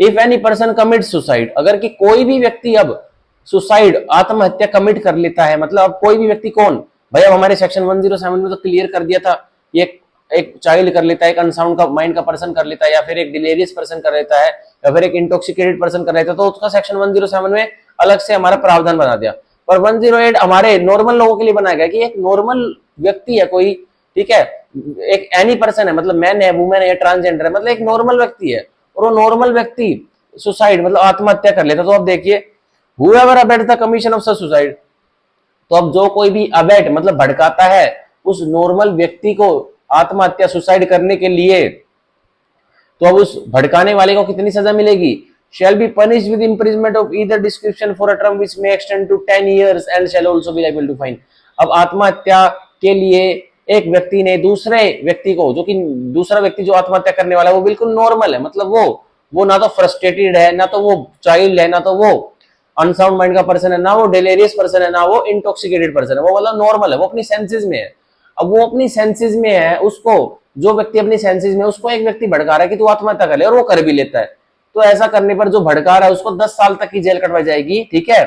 if any person commit suicide, अगर कि कोई भी व्यक्ति अब सुसाइड आत्महत्या कमिट कर लेता है, मतलब अब कोई भी व्यक्ति कौन भाई, अब हमारे सेक्शन 107 में तो क्लियर कर दिया था, एक चाइल्ड कर लेता है, एक अनसाउंड का माइंड का पर्सन कर लेता है, या फिर एक डिलेरियस पर्सन कर लेता है, या फिर एक इंटॉक्सिकेटेड पर्सन कर लेता है, तो उसका सेक्शन 107 में अलग से हमारा प्रावधान बना दिया। पर 108 हमारे नॉर्मल लोगों के लिए बनाया गया कि एक नॉर्मल व्यक्ति है कोई, ठीक है, एक एनी पर्सन है, मतलब मैन है, वुमेन है, ट्रांसजेंडर है, मतलब एक नॉर्मल व्यक्ति है, और वो नॉर्मल व्यक्ति सुसाइड मतलब आत्महत्या कर लेता। तो अब देखिए whoever abets the commission of such suicide, तो अब जो कोई भी अबेट मतलब भड़काता है उस नॉर्मल व्यक्ति को आत्महत्या सुसाइड करने के लिए, तो अब उस भड़काने वाले को कितनी सजा मिलेगी? shall be punished with imprisonment of either description for a term which may extend to 10 years and shall also be liable to fine। अब आत्महत्या के लिए एक व्यक्ति ने दूसरे व्यक्ति को, जो कि दूसरा व्यक्ति जो आत्महत्या करने वाला है वो बिल्कुल नॉर्मल है, मतलब वो ना तो फ्रस्ट्रेटेड है, ना तो वो चाइल्ड है, ना तो वो अनसाउंड माइंड का पर्सन है, ना वो डिलेरियस पर्सन है, ना वो इंटॉक्सिकेटेड पर्सन है, वो मतलब नॉर्मल है, वो अपनी सेंसेस में है। अब वो अपनी सेंसेस में है, उसको जो व्यक्ति अपनी सेंसेस में, उसको एक व्यक्ति भड़का रहा है कि तू आत्महत्या कर ले, और वो कर भी लेता है, तो ऐसा करने पर जो भड़का रहा है उसको 10 साल तक की जेल कटवाई जाएगी, ठीक है,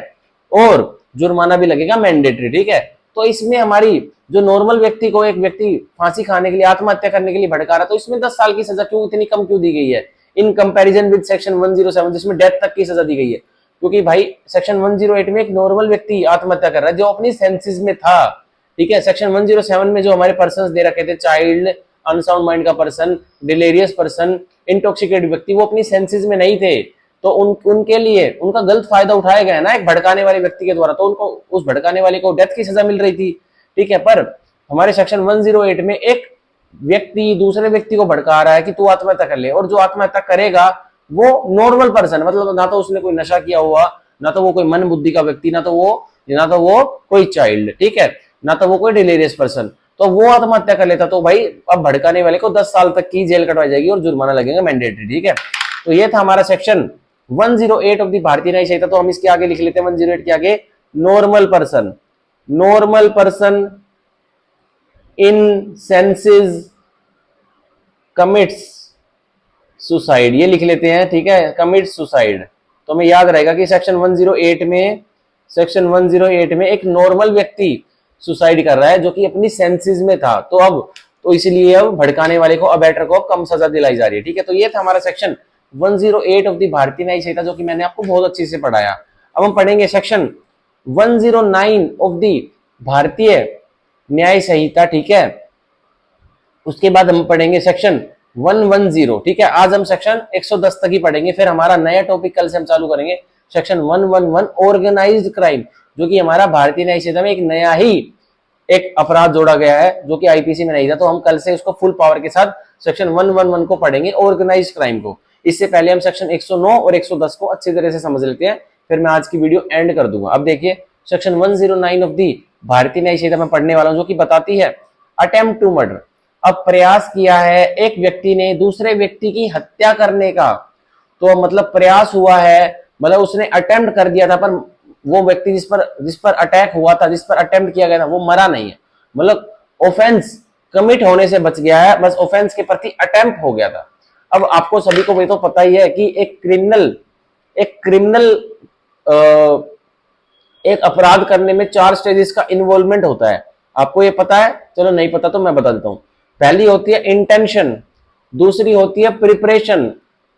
और जुर्माना भी लगेगा मैंडेटरी। ठीक है, तो इसमें हमारी जो नॉर्मल व्यक्ति को एक व्यक्ति फांसी खाने के लिए, आत्महत्या करने के लिए भड़का रहा है, तो इसमें 10 साल की सजा क्यों, इतनी कम क्यों दी गई है इन कंपैरिजन विद सेक्शन 107 जिसमें डेथ तक की सजा दी गई है? क्योंकि भाई सेक्शन 108 में एक नॉर्मल व्यक्ति आत्महत्या कर रहा है जो अपनी सेंसेस में था, ठीक है। सेक्शन 107 में जो हमारे पर्संस दे रखे थे, चाइल्ड, अनसाउंड माइंड का पर्सन, डिलेरियस पर्सन, इंटॉक्सिकेटेड व्यक्ति, वो अपनी सेंसेस में नहीं थे, तो उनके लिए उनका गलत फायदा उठाया गया ना एक भड़काने वाले व्यक्ति के द्वारा, तो उनको उस भड़काने वाले को डेथ की सजा मिल रही थी, ठीक है। पर हमारे सेक्शन 108 में एक व्यक्ति दूसरे व्यक्ति को भड़का रहा है कि तू आत्महत्या कर ले, और जो आत्महत्या करेगा वो नॉर्मल पर्सन, मतलब ना तो उसने कोई नशा किया हुआ, ना तो वो कोई मन बुद्धि का व्यक्ति, ना तो वो कोई चाइल्ड, ठीक है, ना तो वो कोई डिलीरियस पर्सन, तो वो आत्महत्या कर लेता, तो भाई अब भड़काने वाले को 10 साल तक की जेल कटवाई जाएगी और जुर्माना लगेगा मैंडेटरी, ठीक है। तो ये था हमारा सेक्शन 108 ऑफ द भारतीय न्याय संहिता। तो हम इसके आगे लिख लेते हैं 108 के आगे, normal person, normal person in senses commits suicide, ये लिख लेते हैं, ठीक है, कमिट्स सुसाइड। तो हमें याद रहेगा कि सेक्शन 108 में एक नॉर्मल व्यक्ति सुसाइड कर रहा है जो कि अपनी सेंसेस में था, तो इसलिए अब भड़काने वाले को, अबैटर को कम सजा दिलाई जा रही है, ठीक है। तो ये था हमारा सेक्शन 108 ऑफ द भारतीय न्याय संहिता, जो कि मैंने आपको बहुत अच्छे से पढ़ाया। अब हम पढ़ेंगे सेक्शन 109 ऑफ द भारतीय न्याय संहिता, ठीक है। उसके बाद हम पढ़ेंगे सेक्शन 110, ठीक है। आज हम सेक्शन 110 तक ही पढ़ेंगे, फिर हमारा नया टॉपिक कल से हम चालू करेंगे सेक्शन 111 ऑर्गेनाइज्ड क्राइम, जो कि हमारा भारतीय न्याय संहिता में एक नया ही एक अपराध जोड़ा गया है जो कि आईपीसी में नहीं था। तो हम कल से उसको फुल पावर के साथ सेक्शन 111 को पढ़ेंगे, ऑर्गेनाइज्ड क्राइम को। इससे पहले हम सेक्शन 109 और 110 को अच्छी तरह से समझ लेते हैं, फिर मैं आज की वीडियो एंड कर दूंगा। अब देखिए सेक्शन 109 ऑफ दी भारतीय न्याय संहिता में पढ़ने वाला हूं, जो कि बताती है अटेम्प्ट टू मर्डर। अब प्रयास किया है एक व्यक्ति ने दूसरे व्यक्ति की हत्या करने का, तो मतलब प्रयास हुआ है, मतलब उसने अटेम्प्ट कर दिया था, पर वो व्यक्ति जिस पर अटैक हुआ था, जिस पर अटेम्प्ट किया गया था, वो मरा नहीं है, मतलब ऑफेंस कमिट होने से बच गया है, बस ऑफेंस के प्रति अटेम्प्ट हो गया था। अब आपको सभी को ये तो पता ही है कि एक क्रिमिनल एक अपराध करने में 4 स्टेजेस का इन्वॉल्वमेंट होता है। आपको ये पता है? चलो नहीं पता तो मैं बता देता हूं। पहली होती है इंटेंशन, दूसरी होती है प्रिपरेशन,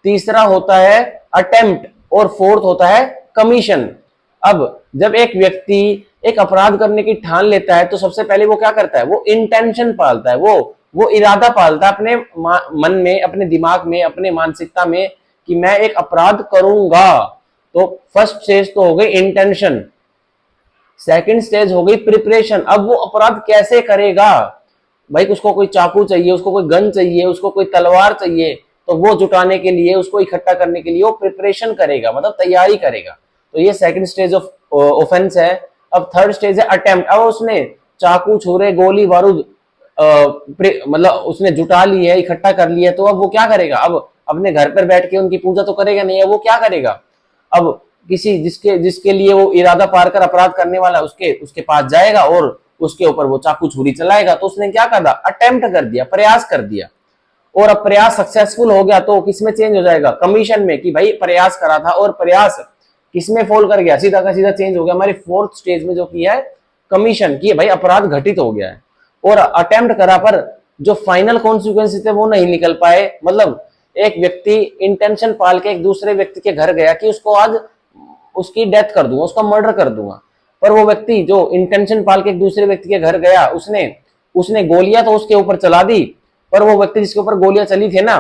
तीसरा होता है अटेम्प्ट और फोर्थ होता है कमीशन। अब जब एक व्यक्ति एक अपराध करने की ठान लेता है तो सबसे पहले वो क्या करता है? वो इंटेंशन पालता है, वो इरादा पालता है अपने मन में, अपने दिमाग में, अपने मानसिकता में कि मैं एक अपराध करूंगा। तो फर्स्ट स्टेज तो हो गई इंटेंशन, सेकंड स्टेज हो गई प्रिपरेशन। अब वो अपराध कैसे करेगा? भाई उसको कोई चाकू चाहिए, उसको कोई गन चाहिए, उसको कोई तलवार चाहिए, तो वो जुटाने के लिए, उसको इकट्ठा करने के लिए वो प्रिपरेशन करेगा, मतलब तैयारी करेगा। तो ये सेकंड स्टेज ऑफ ऑफेंस है। अब थर्ड स्टेज है अटेम्प्ट। अब उसने चाकू, छुरे, गोली बारूद मतलब उसने जुटा ली है, इकट्ठा कर लिया, तो अब वो क्या करेगा? अब अपने घर पर बैठ के उनकी पूजा तो करेगा नहीं है, वो क्या करेगा? अब किसी जिसके लिए वो इरादा पार कर अपराध करने वाला उसके पास जाएगा और उसके ऊपर वो चाकू छुरी चलाएगा। तो उसने क्या करा? अटेम्प्ट कर दिया, प्रयास कर दिया, और अब प्रयास सक्सेसफुल हो गया तो किसमें चेंज हो जाएगा? कमीशन में, कि भाई प्रयास करा था और प्रयास किसमें फॉल कर गया? सीधा का सीधा चेंज हो गया हमारी फोर्थ स्टेज में, जो की है कमीशन की, भाई अपराध घटित हो गया है। और अटेम्प्ट करा पर जो फाइनल कॉन्सिक्वेंस थे वो नहीं निकल पाए। मतलब एक व्यक्ति इंटेंशन पाल के एक दूसरे व्यक्ति के घर गया कि उसको आज उसकी डेथ कर दूंगा, उसका मर्डर कर दूंगा, पर वो व्यक्ति जो इंटेंशन पाल के एक दूसरे व्यक्ति के घर गया, उसने गोलियां तो उसके ऊपर चला दी, पर वो व्यक्ति जिसके ऊपर गोलियां चली थी ना,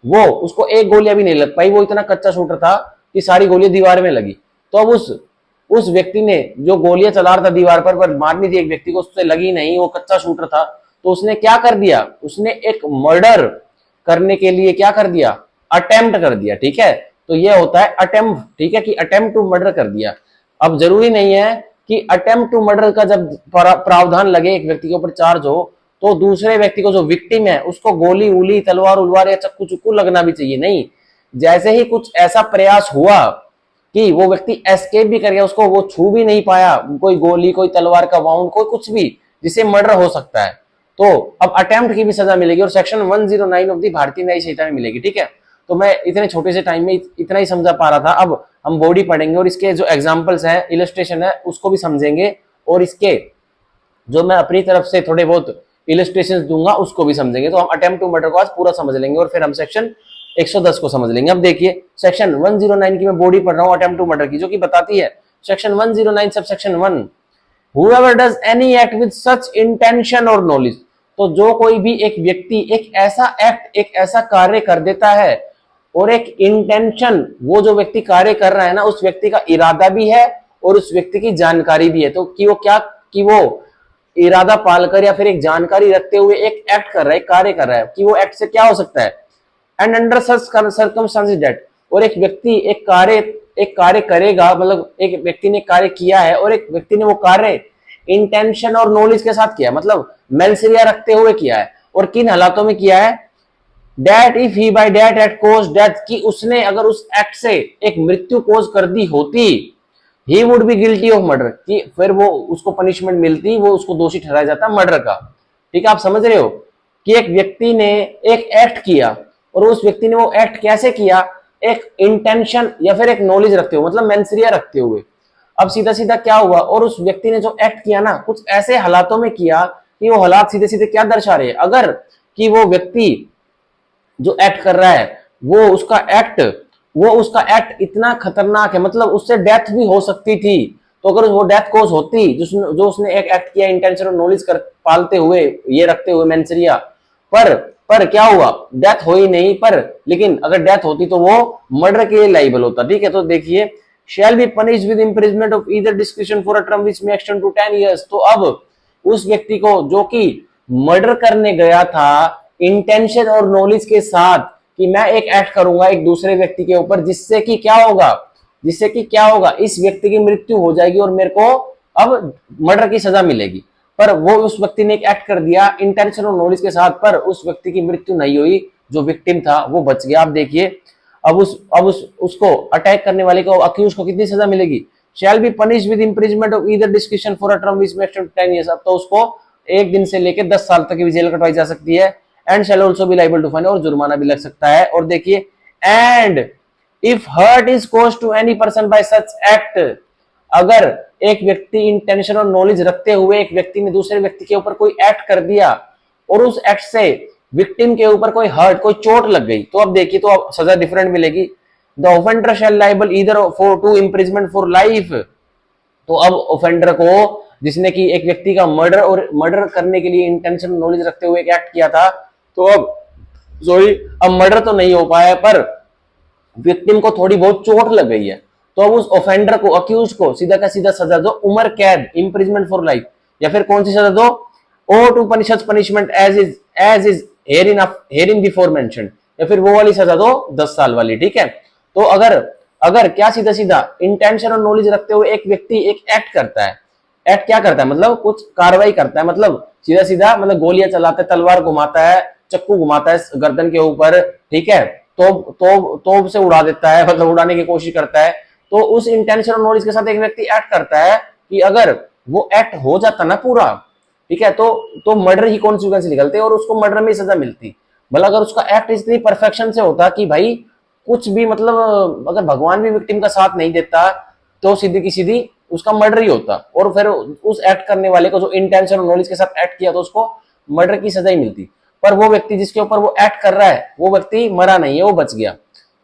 वो उसको एक गोलियां भी नहीं लग पाई। वो इतना कच्चा शूटर था कि सारी गोलियां दीवार में लगी। तो अब उस व्यक्ति ने जो गोलियां चला रहा था दीवार पर मारनी थी एक व्यक्ति को, उससे लगी नहीं, वो कच्चा शूटर था, तो उसने क्या कर दिया? उसने एक मर्डर करने के लिए क्या कर दिया? अटेम्प्ट कर दिया, ठीक है। तो ये होता है अटेम्प्ट, ठीक है, कि अटेम्प्ट टू मर्डर कर दिया। अब जरूरी नहीं है कि अटेम्प्ट टू मर्डर का जब प्रावधान लगे एक व्यक्ति के ऊपर चार्ज हो, तो दूसरे व्यक्ति को जो विक्टिम है उसको गोली उली, तलवार उलवार या चक्कू चुक्कू लगना भी चाहिए। नहीं, जैसे ही कुछ ऐसा प्रयास हुआ कि वो व्यक्ति एस्केप भी कर गया, उसको वो छू भी नहीं पाया, कोई गोली, कोई तलवार का वाउंड, कोई कुछ भी जिससे मर्डर हो सकता है, तो अब अटेम्प्ट की भी सजा मिलेगी और सेक्शन 109 ऑफ दी भारतीय न्याय संहिता में मिलेगी, ठीक है। तो मैं इतने छोटे से टाइम में इतना ही समझा पा रहा था। अब हम बॉडी पढ़ेंगे और इसके जो एग्जांपल्स हैं, इलस्ट्रेशन है, उसको भी समझेंगे, और इसके जो मैं अपनी तरफ से थोड़े बहुत इलस्ट्रेशंस दूंगा उसको भी समझेंगे। तो हम अटेम्प्ट टू मर्डर को आज पूरा समझ लेंगे और फिर हम सेक्शन 110 को समझ लेंगे। अब देखिए सेक्शन 109 की मैं बॉडी पढ़ रहा हूं अटेम्प्ट टू मर्डर की, जो कि बताती है section 109 subsection 1, whoever does any act with such intention or knowledge। तो जो कोई भी एक व्यक्ति एक ऐसा एक्ट, एक ऐसा कार्य कर देता है और एक इंटेंशन, वो जो व्यक्ति कार्य कर रहा है ना, उस व्यक्ति का इरादा भी है और उस व्यक्ति की जानकारी भी है, तो कि वो इरादा पालकर या फिर एक जानकारी रखते हुए एक एक्ट कर रहा है, कार्य कर रहा है, कि वो एक्ट से क्या हो सकता है? And under such circumstances that, और एक कार्य करेगा, मतलब एक व्यक्ति ने कार्य किया है और एक व्यक्ति ने वो कार्य इंटेंशन और नॉलेज के साथ किया, मतलब मेंसरिया रखते हुए किया है, और किन हालातों में किया है, that if he by that act cause death, कि उसने अगर उस एक्ट से एक मृत्यु कोज कर दी होती, ही would be guilty of murder, कि फिर वो उसको पनिशमेंट मिलती, वो उसको दोषी ठहराया जाता मर्डर का। ठीक है, आप समझ रहे हो कि एक व्यक्ति ने एक एक्ट किया और उस व्यक्ति ने वो एक्ट कैसे किया, एक इंटेंशन या फिर एक नॉलेज रखते हुए, मतलब मेंसरिया रखते हुए। अब सीधा सीधा क्या हुआ, और उस व्यक्ति ने जो एक्ट किया ना, कुछ ऐसे हालातों में किया कि वो हालात सीधे सीधे क्या दर्शा रहे हैं, अगर कि वो व्यक्ति जो एक्ट कर रहा है वो उसका एक्ट इतना खतरनाक है, मतलब उससे डेथ भी हो सकती थी, तो अगर वो डेथ कोज होती, जो उसने एक एक्ट किया इंटेंशन और नॉलेज कर पालते हुए, ये रखते हुए मेंसरिया, पर क्या हुआ, डेथ हो ही नहीं, पर लेकिन अगर डेथ होती तो वो मर्डर के लिए लाइबल होता। ठीक है, तो देखिए, shall be punished with imprisonment of either description for a term which may extend to 10 years. तो अब उस व्यक्ति को जो कि मर्डर करने गया था इंटेंशन और नॉलेज के साथ, कि मैं एक एक्ट करूंगा एक दूसरे व्यक्ति के ऊपर, जिससे कि क्या होगा, इस व्यक्ति की मृत्यु हो जाएगी और मेरे को अब मर्डर की सजा मिलेगी, पर वो उस व्यक्ति ने एक एक्ट कर दिया इंटेंशन और नॉलेज के साथ, पर उस व्यक्ति की मृत्यु नहीं हुई, जो विक्टिम था वो बच गया। आप देखिए, उसको अटैक करने वाले को, अक्यूज को कितनी सजा मिलेगी, shall be punished with imprisonment of either description for a term which may extend to 10 years. अब तो उसको 1 दिन से लेकर 10 साल तक की जेल कटवाई जा सकती है, and shall also be liable to fine, और जुर्माना भी लग सकता है। और देखिए, and if hurt is cause to any person by such act, अगर एक व्यक्ति इंटेंशन और नॉलेज रखते हुए एक व्यक्ति ने दूसरे व्यक्ति के ऊपर कोई एक्ट कर दिया और उस एक्ट से विक्टिम के ऊपर कोई हर्ट, कोई चोट लग गई, तो अब देखिए, तो अब सजा डिफरेंट मिलेगी। The offender shall liable either for to imprisonment for life, तो अब ऑफेंडर को, जिसने कि एक व्यक्ति का मर्डर करने के लिए इंटेंशन नॉलेज रखते हुए एक एक्ट किया था, तो अब मर्डर तो नहीं हो पाया, पर विक्टिम को थोड़ी बहुत चोट लग गई है, तो अब उस ऑफेंडर को, अक्यूज को सीधा का सीधा सजा दो, उम्र कैद, इंप्रिजमेंट फॉर लाइफ, या फिर कौन सी सजा दो, or to punishment as is hereinbefore mention, या फिर वो वाली सजा दो 10 साल वाली। ठीक है, तो अगर क्या सीधा सीधा इंटेंशन और नॉलेज रखते हुए एक व्यक्ति एक एक्ट करता है, एक्ट क्या करता है, मतलब कुछ कार्रवाई करता है, मतलब सीधा सीधा, मतलब गोलियां चलाता है, तलवार घुमाता है, चक्कू घुमाता है गर्दन के ऊपर, ठीक है, तोप से उड़ा देता है, मतलब उड़ाने की कोशिश करता है, तो उस इंटेंशन और नॉलेज के साथ एक व्यक्ति एक्ट करता है, कि अगर वो एक्ट हो जाता ना पूरा, ठीक है, तो मर्डर ही कॉन्सिक्वेंस निकलते और उसको मर्डर में सजा मिलती। भला अगर उसका एक्ट इतनी परफेक्शन से होता कि भाई कुछ भी, मतलब अगर भगवान भी विक्टिम का साथ नहीं देता, तो सीधी की सीधी उसका मर्डर ही होता, और फिर उस एक्ट करने वाले को, जो इंटेंशन और नॉलेज के साथ एक्ट किया, तो उसको मर्डर की सजा ही मिलती। पर वो व्यक्ति जिसके ऊपर वो एक्ट कर रहा है, वो व्यक्ति मरा नहीं है, वो बच गया,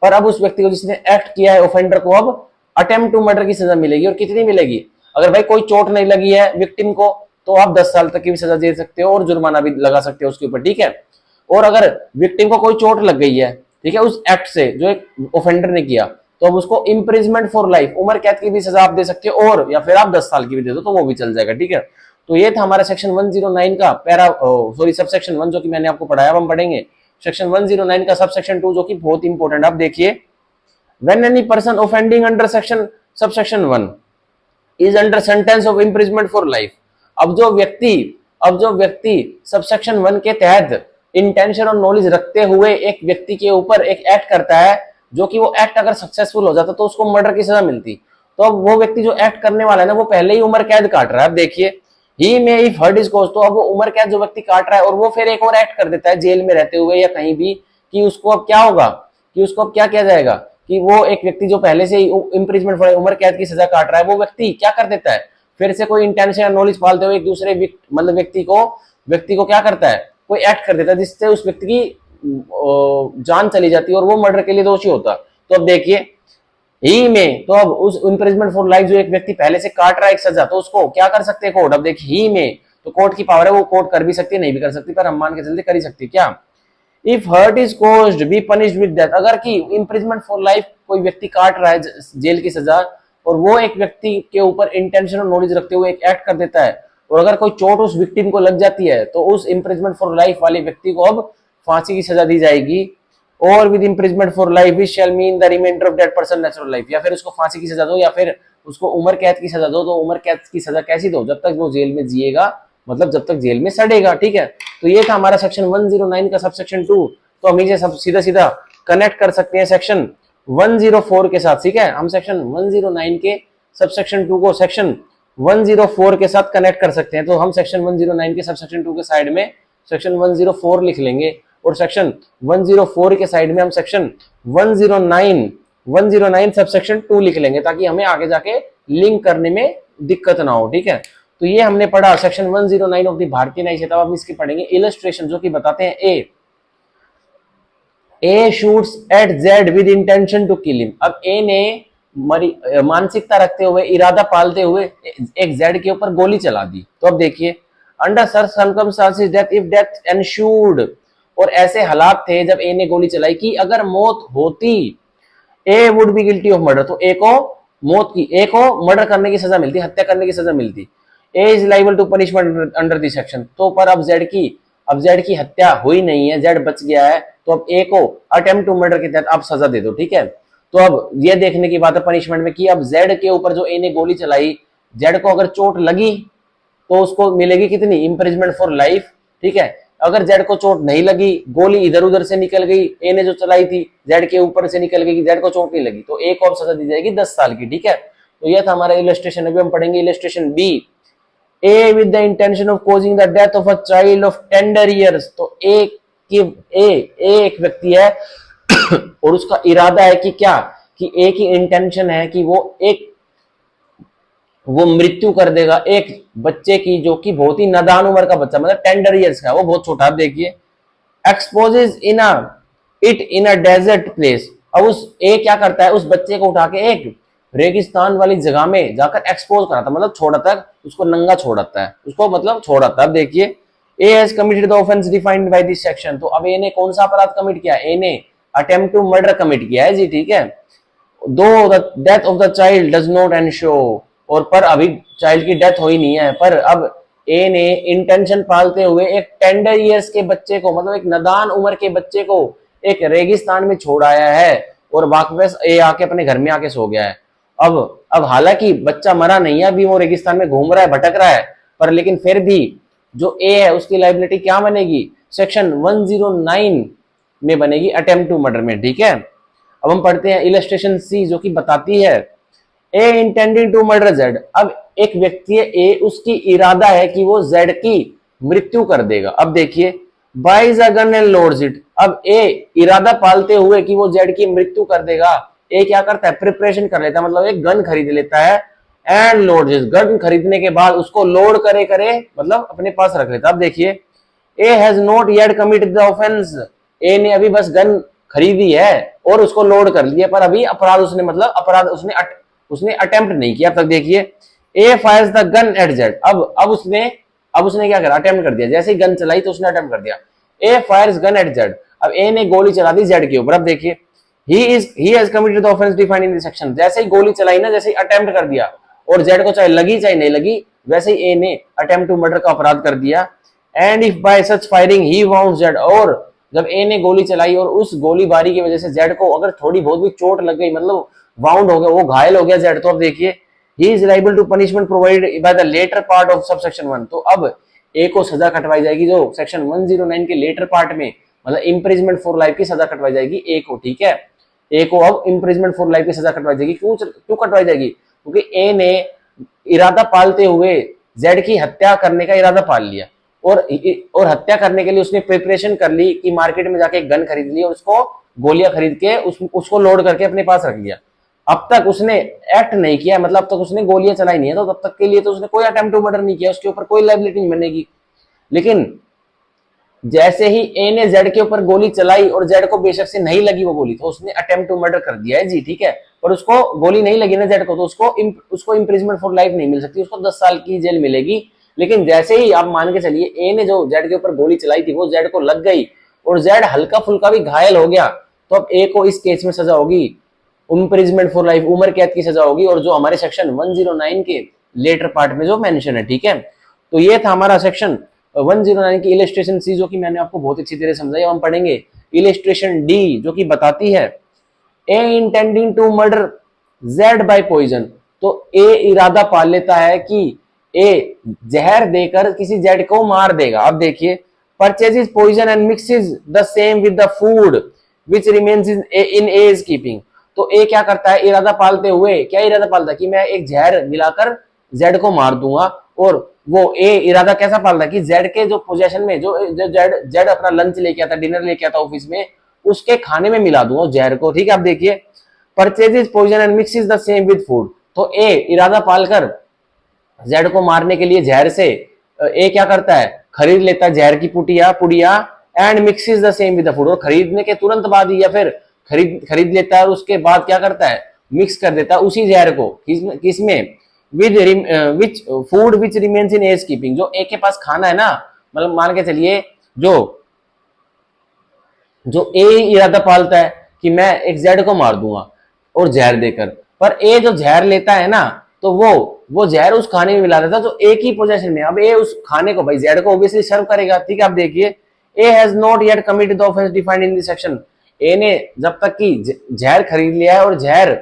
पर अब उस व्यक्ति को जिसने एक्ट किया है, ऑफेंडर को, अब अटेम्प्ट टू मर्डर की सजा मिलेगी। और कितनी मिलेगी, अगर भाई कोई चोट नहीं लगी है विक्टिम को, तो आप 10 साल तक की भी सजा दे सकते हो और जुर्माना भी लगा सकते हो उसके ऊपर। ठीक है, और अगर विक्टिम को कोई चोट लग गई है, ठीक है, उस एक्ट से जो एक ऑफेंडर ने किया, तो अब उसको इम्प्रिजमेंट फॉर लाइफ, उम्र कैद की भी सजा आप दे सकते हो, और या फिर आप 10 साल की भी दे दो, तो वो भी चल जाएगा। ठीक है, तो ये था हमारा सेक्शन 109 का सबसेक्शन 1 जो कि मैंने आपको पढ़ाया। अब हम पढ़ेंगे सेक्शन 109 का सबसेक्शन 2, जो कि बहुत इंपॉर्टेंट। आप देखिए, when any person offending under subsection 1 is under sentence of imprisonment for life. अब जो व्यक्ति सबसेक्शन 1 के तहत इंटेंशन और नॉलेज रखते हुए एक व्यक्ति के ऊपर एक एक्ट करता है, जो कि वो एक्ट अगर सक्सेसफुल हो जाता तो उसको मर्डर की सजा मिलती, तो अब वो व्यक्ति जो एक्ट करने वाला है ना, वो पहले ही उम्र कैद काट रहा है। अब देखिए, ही में इफ हर्ट इज कॉज, तो अब वो उम्र कैद जो व्यक्ति काट रहा है, और वो फिर एक और एक्ट कर देता है जेल में रहते हुए या कहीं भी, कि उसको अब क्या होगा, कि उसको अब क्या किया जाएगा, कि वो एक व्यक्ति जो पहले से ही इम्प्रिजमेंट उम्र कैद की सजा काट रहा है, वो व्यक्ति क्या कर देता है, फिर से कोई इंटेंशन या नॉलेज पालते हुए एक दूसरे मतलब व्यक्ति को क्या करता है, कोई एक्ट कर देता है, जिससे उस व्यक्ति की जान चली जाती है और वो मर्डर के लिए दोषी होता। तो अब देखिए, ही में, तो अब उस इम्प्रिजमेंट फॉर लाइफ जो एक व्यक्ति पहले से काट रहा है एक सजा, तो उसको क्या कर सकते हैं कोर्ट। अब देखिए, ही में तो कोर्ट की पावर है, वो कोर्ट कर भी सकती है, नहीं भी कर सकती, पर हम मान के चलते कर ही सकती है। क्या, if hurt is caused be punished with death, अगर कि इम्प्रिजमेंट फॉर लाइफ कोई व्यक्ति काट रहा है जेल की सजा, और वो एक व्यक्ति के ऊपर इंटेंशन और नॉलेज रखते हुए एक एक्ट कर देता है, और अगर कोई चोट उस विक्टिम को लग जाती है, तो उस इम्प्रिजमेंट फॉर लाइफ वाले व्यक्ति को अब फांसी की सजा दी जाएगी। और with imprisonment for life which shall mean the reminder of that person natural life, या फिर उसको फांसी की सजा दो या फिर उसको उम्र कैद की सजा दो। तो उम्र कैद की सजा कैसी दो, जब तक वो जेल में जिएगा, मतलब जब तक जेल में सड़ेगा, ठीक है। तो ये था हमारा सेक्शन 109 का सबसेक्शन 2। तो हम इसे सब सीधा सीधा कनेक्ट कर सकते हैं सेक्शन 104 के साथ, ठीक है। हम सेक्शन 109 के सबसेक्शन 2 को सेक्शन 104 के साथ कनेक्ट कर सकते हैं। तो हम सेक्शन 109 के सबसेक्शन 2 के साइड में सेक्शन 104 लिख लेंगे और सेक्शन 104 के साइड में हम सेक्शन 109 सबसेक्शन 2 लिख लेंगे, ताकि हमें आगे जाके लिंक करने में दिक्कत ना हो, ठीक है। तो ये हमने पढ़ा सेक्शन 109 ऑफ द भारतीय न्याय संहिता। अब इसकी पढ़ेंगे इलस्ट्रेशन, जो कि बताते हैं A shoots at Z with intention to kill him. अब ए ने मानसिकता रखते हुए, इरादा पालते हुए एक जेड के ऊपर गोली चला दी। तो अब देखिए, under such circumstances death if death ensured, और ऐसे हालात थे जब ए ने गोली चलाई कि अगर मौत होती, A would be guilty of murder, तो ए को मौत की, ए को मर्डर करने की सजा मिलती, हत्या करने की सजा मिलती। A is liable to punishment under this section. तो पर अब जेड की हत्या हुई नहीं है, जेड बच गया है, तो अब ए को अटेम्प्ट टू मर्डर के तहत आप सजा दे दो, ठीक है। तो अब ये देखने की बात है पनिशमेंट में कि अब जेड के ऊपर जो ए ने गोली चलाई, जेड को अगर चोट लगी तो उसको मिलेगी कितनी, इम्प्रिजमेंट फॉर लाइफ, ठीक है। अगर जेड को चोट नहीं लगी, गोली इधर उधर से निकल गई, ए ने जो चलाई थी जेड के ऊपर से निकल गई, जेड को चोट नहीं लगी, तो ए को अब सजा दी जाएगी 10 साल की, ठीक है। तो यह था हमारा इलस्ट्रेशन। अभी हम पढ़ेंगे illustration B. A with the intention of causing the death of a child of tender years. तो एक व्यक्ति है और उसका इरादा है कि क्या, कि ए की इंटेंशन है कि वो मृत्यु कर देगा एक बच्चे की, जो कि बहुत ही नादान उम्र का बच्चा, मतलब टेंडर ईयर्स का, वो बहुत छोटा। आप देखिए, exposes in a desert place. अब उस ए क्या करता है, उस बच्चे को उठा के एक रेगिस्तान वाली जगह में जाकर एक्सपोज कराता, मतलब छोड़ता है उसको, नंगा छोड़ता है उसको, मतलब छोड़ता है। अब देखिए, A has committed the offence defined by this section. तो अब ए ने कौन सा अपराध कमिट किया, ए ने अटेम्प्ट टू मर्डर कमिट किया है जी, ठीक है। दो the death of the child does not ensure, और पर अभी चाइल्ड की डेथ हुई नहीं है, पर अब ए ने इंटेंशन पालते हुए एक टेंडर ईयर्स के बच्चे को, मतलब एक नादान उम्र के बच्चे को एक रेगिस्तान में छोड़ आया है और वापस ए आके अपने घर में आके सो गया है। अब हालांकि बच्चा मरा नहीं है, अभी वो रेगिस्तान में घूम रहा है, भटक रहा है, पर लेकिन फिर भी जो ए है उसकी लाइबिलिटी क्या बनेगी, सेक्शन 109 में बनेगी, अटेम्प्ट टू मर्डर में, ठीक है। अब हम पढ़ते हैं इलस्ट्रेशन सी, जो कि बताती है A intending to murder Z. अब एक व्यक्ति है ए, उसकी इरादा है कि वो जेड की मृत्यु कर देगा। अब देखिए, buys a gun and loads it. अब ए इरादा पालते हुए कि वो जेड की मृत्यु कर देगा, ए क्या करता है, प्रिपरेशन कर लेता है, मतलब एक गन खरीद लेता है, एंड लोड इस गन खरीदने के बाद उसको लोड करे मतलब अपने पास रख लेता। अब देखिए, A has not yet committed the offence. A ने अभी बस गन खरीदी है और उसको लोड कर लिया, पर अभी अपराध उसने, मतलब अपराध उसने अटेम्प्ट नहीं किया। अब तक देखिए, A fires the gun at Z. अब उसने क्या करा, अटेम्प्ट कर दिया, जैसे ही गन चलाई तो उसने अटेम्प्ट कर दिया। ए फायर्स गन एट जेड। अब ए ने गोली चला दी जेड के ऊपर। अब देखिए, he has committed the offense defined in this section। जैसे ही गोली चलाई ना, जैसे ही अटेम्प्ट कर दिया, और जेड को चाहे लगी चाहे नहीं लगी, वैसे ही ए ने अटेम्प्ट टू मर्डर का अपराध कर दिया। And if bye such firing he wound Z, और जब ए ने गोली चलाई और उस गोलीबारी की वजह से जेड को अगर थोड़ी बहुत भी चोट लग गई, मतलब वाउंड हो गया, वो घायल हो गया जेड, तो अब देखिए, he is liable to punishment provided by the latter part of subsection 1। तो अब ए को सजा कटवाई जाएगी जो सेक्शन 109 के लेटर पार्ट में, मतलब इंप्रिजमेंट फॉर लाइफ की सजा कटवाई जाएगी ए को, ठीक है। ए को अब इंप्रिजमेंट फॉर लाइफ की सजा कटवाई जाएगी। क्यों कटवाई जाएगी, क्योंकि ए ने इरादा पालते हुए जेड की हत्या करने का इरादा पाल लिया, और हत्या करने के लिए उसने प्रिपरेशन कर ली कि मार्केट में जाके एक गन खरीद ली और उसको गोलियां खरीद के उसको लोड करके अपने पास रख लिया। अब तक उसने एक्ट नहीं किया, मतलब अब तक उसने गोलियां चलाई नहीं है, तो तब तक के लिए तो उसने कोई अटेम्प्ट टू मर्डर नहीं किया, उसके ऊपर कोई लायबिलिटी नहीं बनेगी। लेकिन जैसे ही ए ने जेड के ऊपर गोली चलाई और जेड को बेशक से नहीं लगी वो गोली, तो उसने अटेम्प्ट टू मर्डर कर दिया है जी, ठीक है। पर उसको गोली नहीं लगी ना जेड को, तो उसको इंप्रिजमेंट फॉर लाइफ नहीं मिल सकती, उसको 10 साल की जेल मिलेगी। लेकिन जैसे ही आप मान के चलिए ए ने जो जेड के ऊपर गोली चलाई थी वो जेड को लग गई और जेड हल्का फुल्का भी घायल हो गया, तो अब ए को इस केस में सजा होगी इंप्रिजमेंट फॉर लाइफ, उम्र कैद की सजा होगी, और जो हमारे सेक्शन 109 के लेटर पार्ट में जो मेंशन है, ठीक है। तो ये था हमारा सेक्शन 109 की इलिस्ट्रेशन सी जो कि मैंने आपको बहुत अच्छी तरह समझाई, हम पढ़ेंगे इलिस्ट्रेशन डी जो कि बताती है A intending to murder Z by poison. तो ए इरादा पाल लेता है कि ए जहर देकर किसी जेड को मार देगा। अब देखिए, purchases poison and mixes the same with the food which remains in as keeping. तो ए क्या करता है, इरादा पालते हुए, क्या इरादा पालता है कि मैं एक जहर मिलाकर जेड को मार दूंगा, और वो ए इरादा कैसा पालता है कि जेड के जो पोजेशन में जो जेड जेड अपना लंच लेके आता, डिनर लेके आता ऑफिस में, उसके खाने में मिला दूंगा जहर को। ठीक है, आप देखिए, purchases poison and mixes the same with food. तो ए इरादा पालकर जेड को मारने के लिए जहर से ए क्या करता है, खरीद लेता है जहर की पुड़िया and mixes the same with the food. और खरीदने के तुरंत बाद ही या फिर खरीद लेता है और उसके बाद क्या करता है, मिक्स कर देता है उसी जहर को किसमें, with which food which remains in as keeping. जो ए के पास खाना है ना, मतलब मान के चलिए जो ए इरादा पालता है कि मैं एक जेड को मार दूंगा और जहर देकर, पर ए जो जहर लेता है ना, तो वो जहर उस खाने में मिला देता, जो एक ही पोजीशन में। अब ए उस खाने को, भाई जेड को ऑब्वियसली सर्व करेगा। ठीक है, आप देखिए, A has not yet committed the offence defined in this section. A ने जब तक कि जहर खरीद लिया है और जहर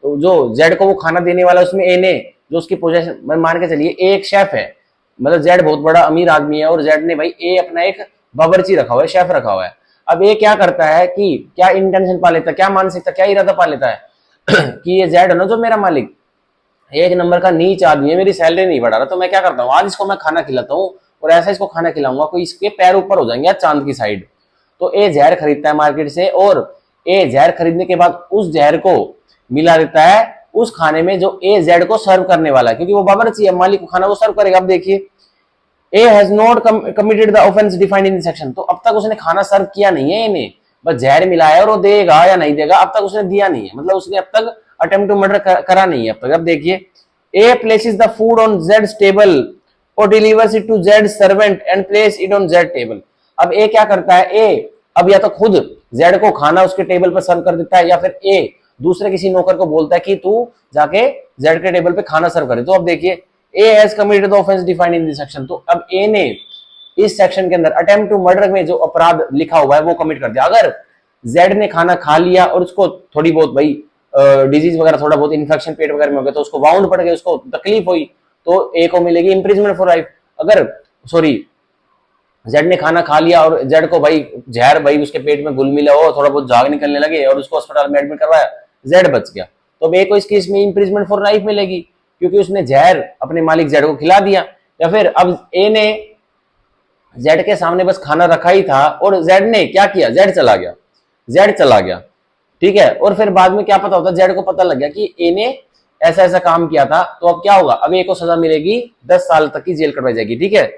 जो जेड को वो खाना देने वाला, उसमें ए ने जो उसकी पोजीशन, मान के चलिए ए एक शेफ है, मतलब जेड बहुत बड़ा अमीर आदमी है और जेड ने भाई ए अपना एक बावर्ची रखा हुआ है, शेफ रखा हुआ है। अब ये क्या करता है कि क्या इंटेंशन पा लेता है, क्या मानसिकता, क्या इरादा पा लेता है कि ये जेड है ना जो मेरा मालिक, एक नंबर का नीच आदमी है, मेरी सैलरी नहीं बढ़ा रहा, तो मैं क्या करता हूँ, आज इसको मैं खाना खिलाता हूँ और ऐसा इसको खाना खिलाऊंगा कोई इसके पैर ऊपर हो जाएंगे चांद की साइड। तो ए जहर खरीदता है मार्केट से, और ए जहर खरीदने के बाद उस जहर को मिला देता है उस खाने में जो ए जेड को सर्व करने वाला है, क्योंकि वो बावर्ची है, मालिक को खाना वो सर्व करेगा। अब देखिए, A has not committed the offence defined in section. तो अब तक उसने खाना सर्व किया नहीं है, इन्हें बस जहर मिलाया और वो देगा या नहीं देगा अब तक उसने दिया नहीं है, मतलब उसने अब तक अटेम्प्ट टू मर्डर करा नहीं है अब तक। अब देखिए, A places the food on जेड्स टेबल और delivers it to Z servant and place it on Z table. अब ए क्या करता है, ए अब या तो खुद जेड को खाना उसके टेबल पर सर्व कर देता है, या फिर ए दूसरे किसी नौकर को बोलता है कि तू जाके जेड के टेबल पे खाना सर्व करे। तो अब देखिए, A has committed the offence defined in this section. तो अब ए ने इस सेक्शन के अंदर अटेम्प्ट टू मर्डर में जो अपराध लिखा हुआ है वो कमिट कर दिया। अगर जेड ने खाना खा लिया और उसको थोड़ी बहुत भाई डिजीज वगैरह, थोड़ा बहुत इन्फेक्शन पेट वगैरह में हो गया, तो उसको वाउंड पड़ गया, उसको तकलीफ हुई, तो ए को मिलेगी इम्प्रिजमेंट फॉर लाइफ। अगर जेड ने खाना खा लिया और जेड को भाई जहर भाई उसके पेट में घुल मिला हो, थोड़ा बहुत झाग निकलने लगे और उसको अस्पताल में एडमिट करवाया, जेड बच गया, तो अब ए को इस केस में इम्प्रिजमेंट फॉर लाइफ मिलेगी, क्योंकि उसने जहर अपने मालिक जेड को खिला दिया। या फिर अब ए ने जेड के सामने बस खाना रखा ही था और जेड ने क्या किया, जेड चला गया। ठीक है, और फिर बाद में क्या पता होता, जेड को पता लग गया कि ए ने ऐसा ऐसा काम किया था, तो अब क्या होगा, अब ए को सजा मिलेगी 10 साल तक की जेल कटवाई जाएगी। ठीक है,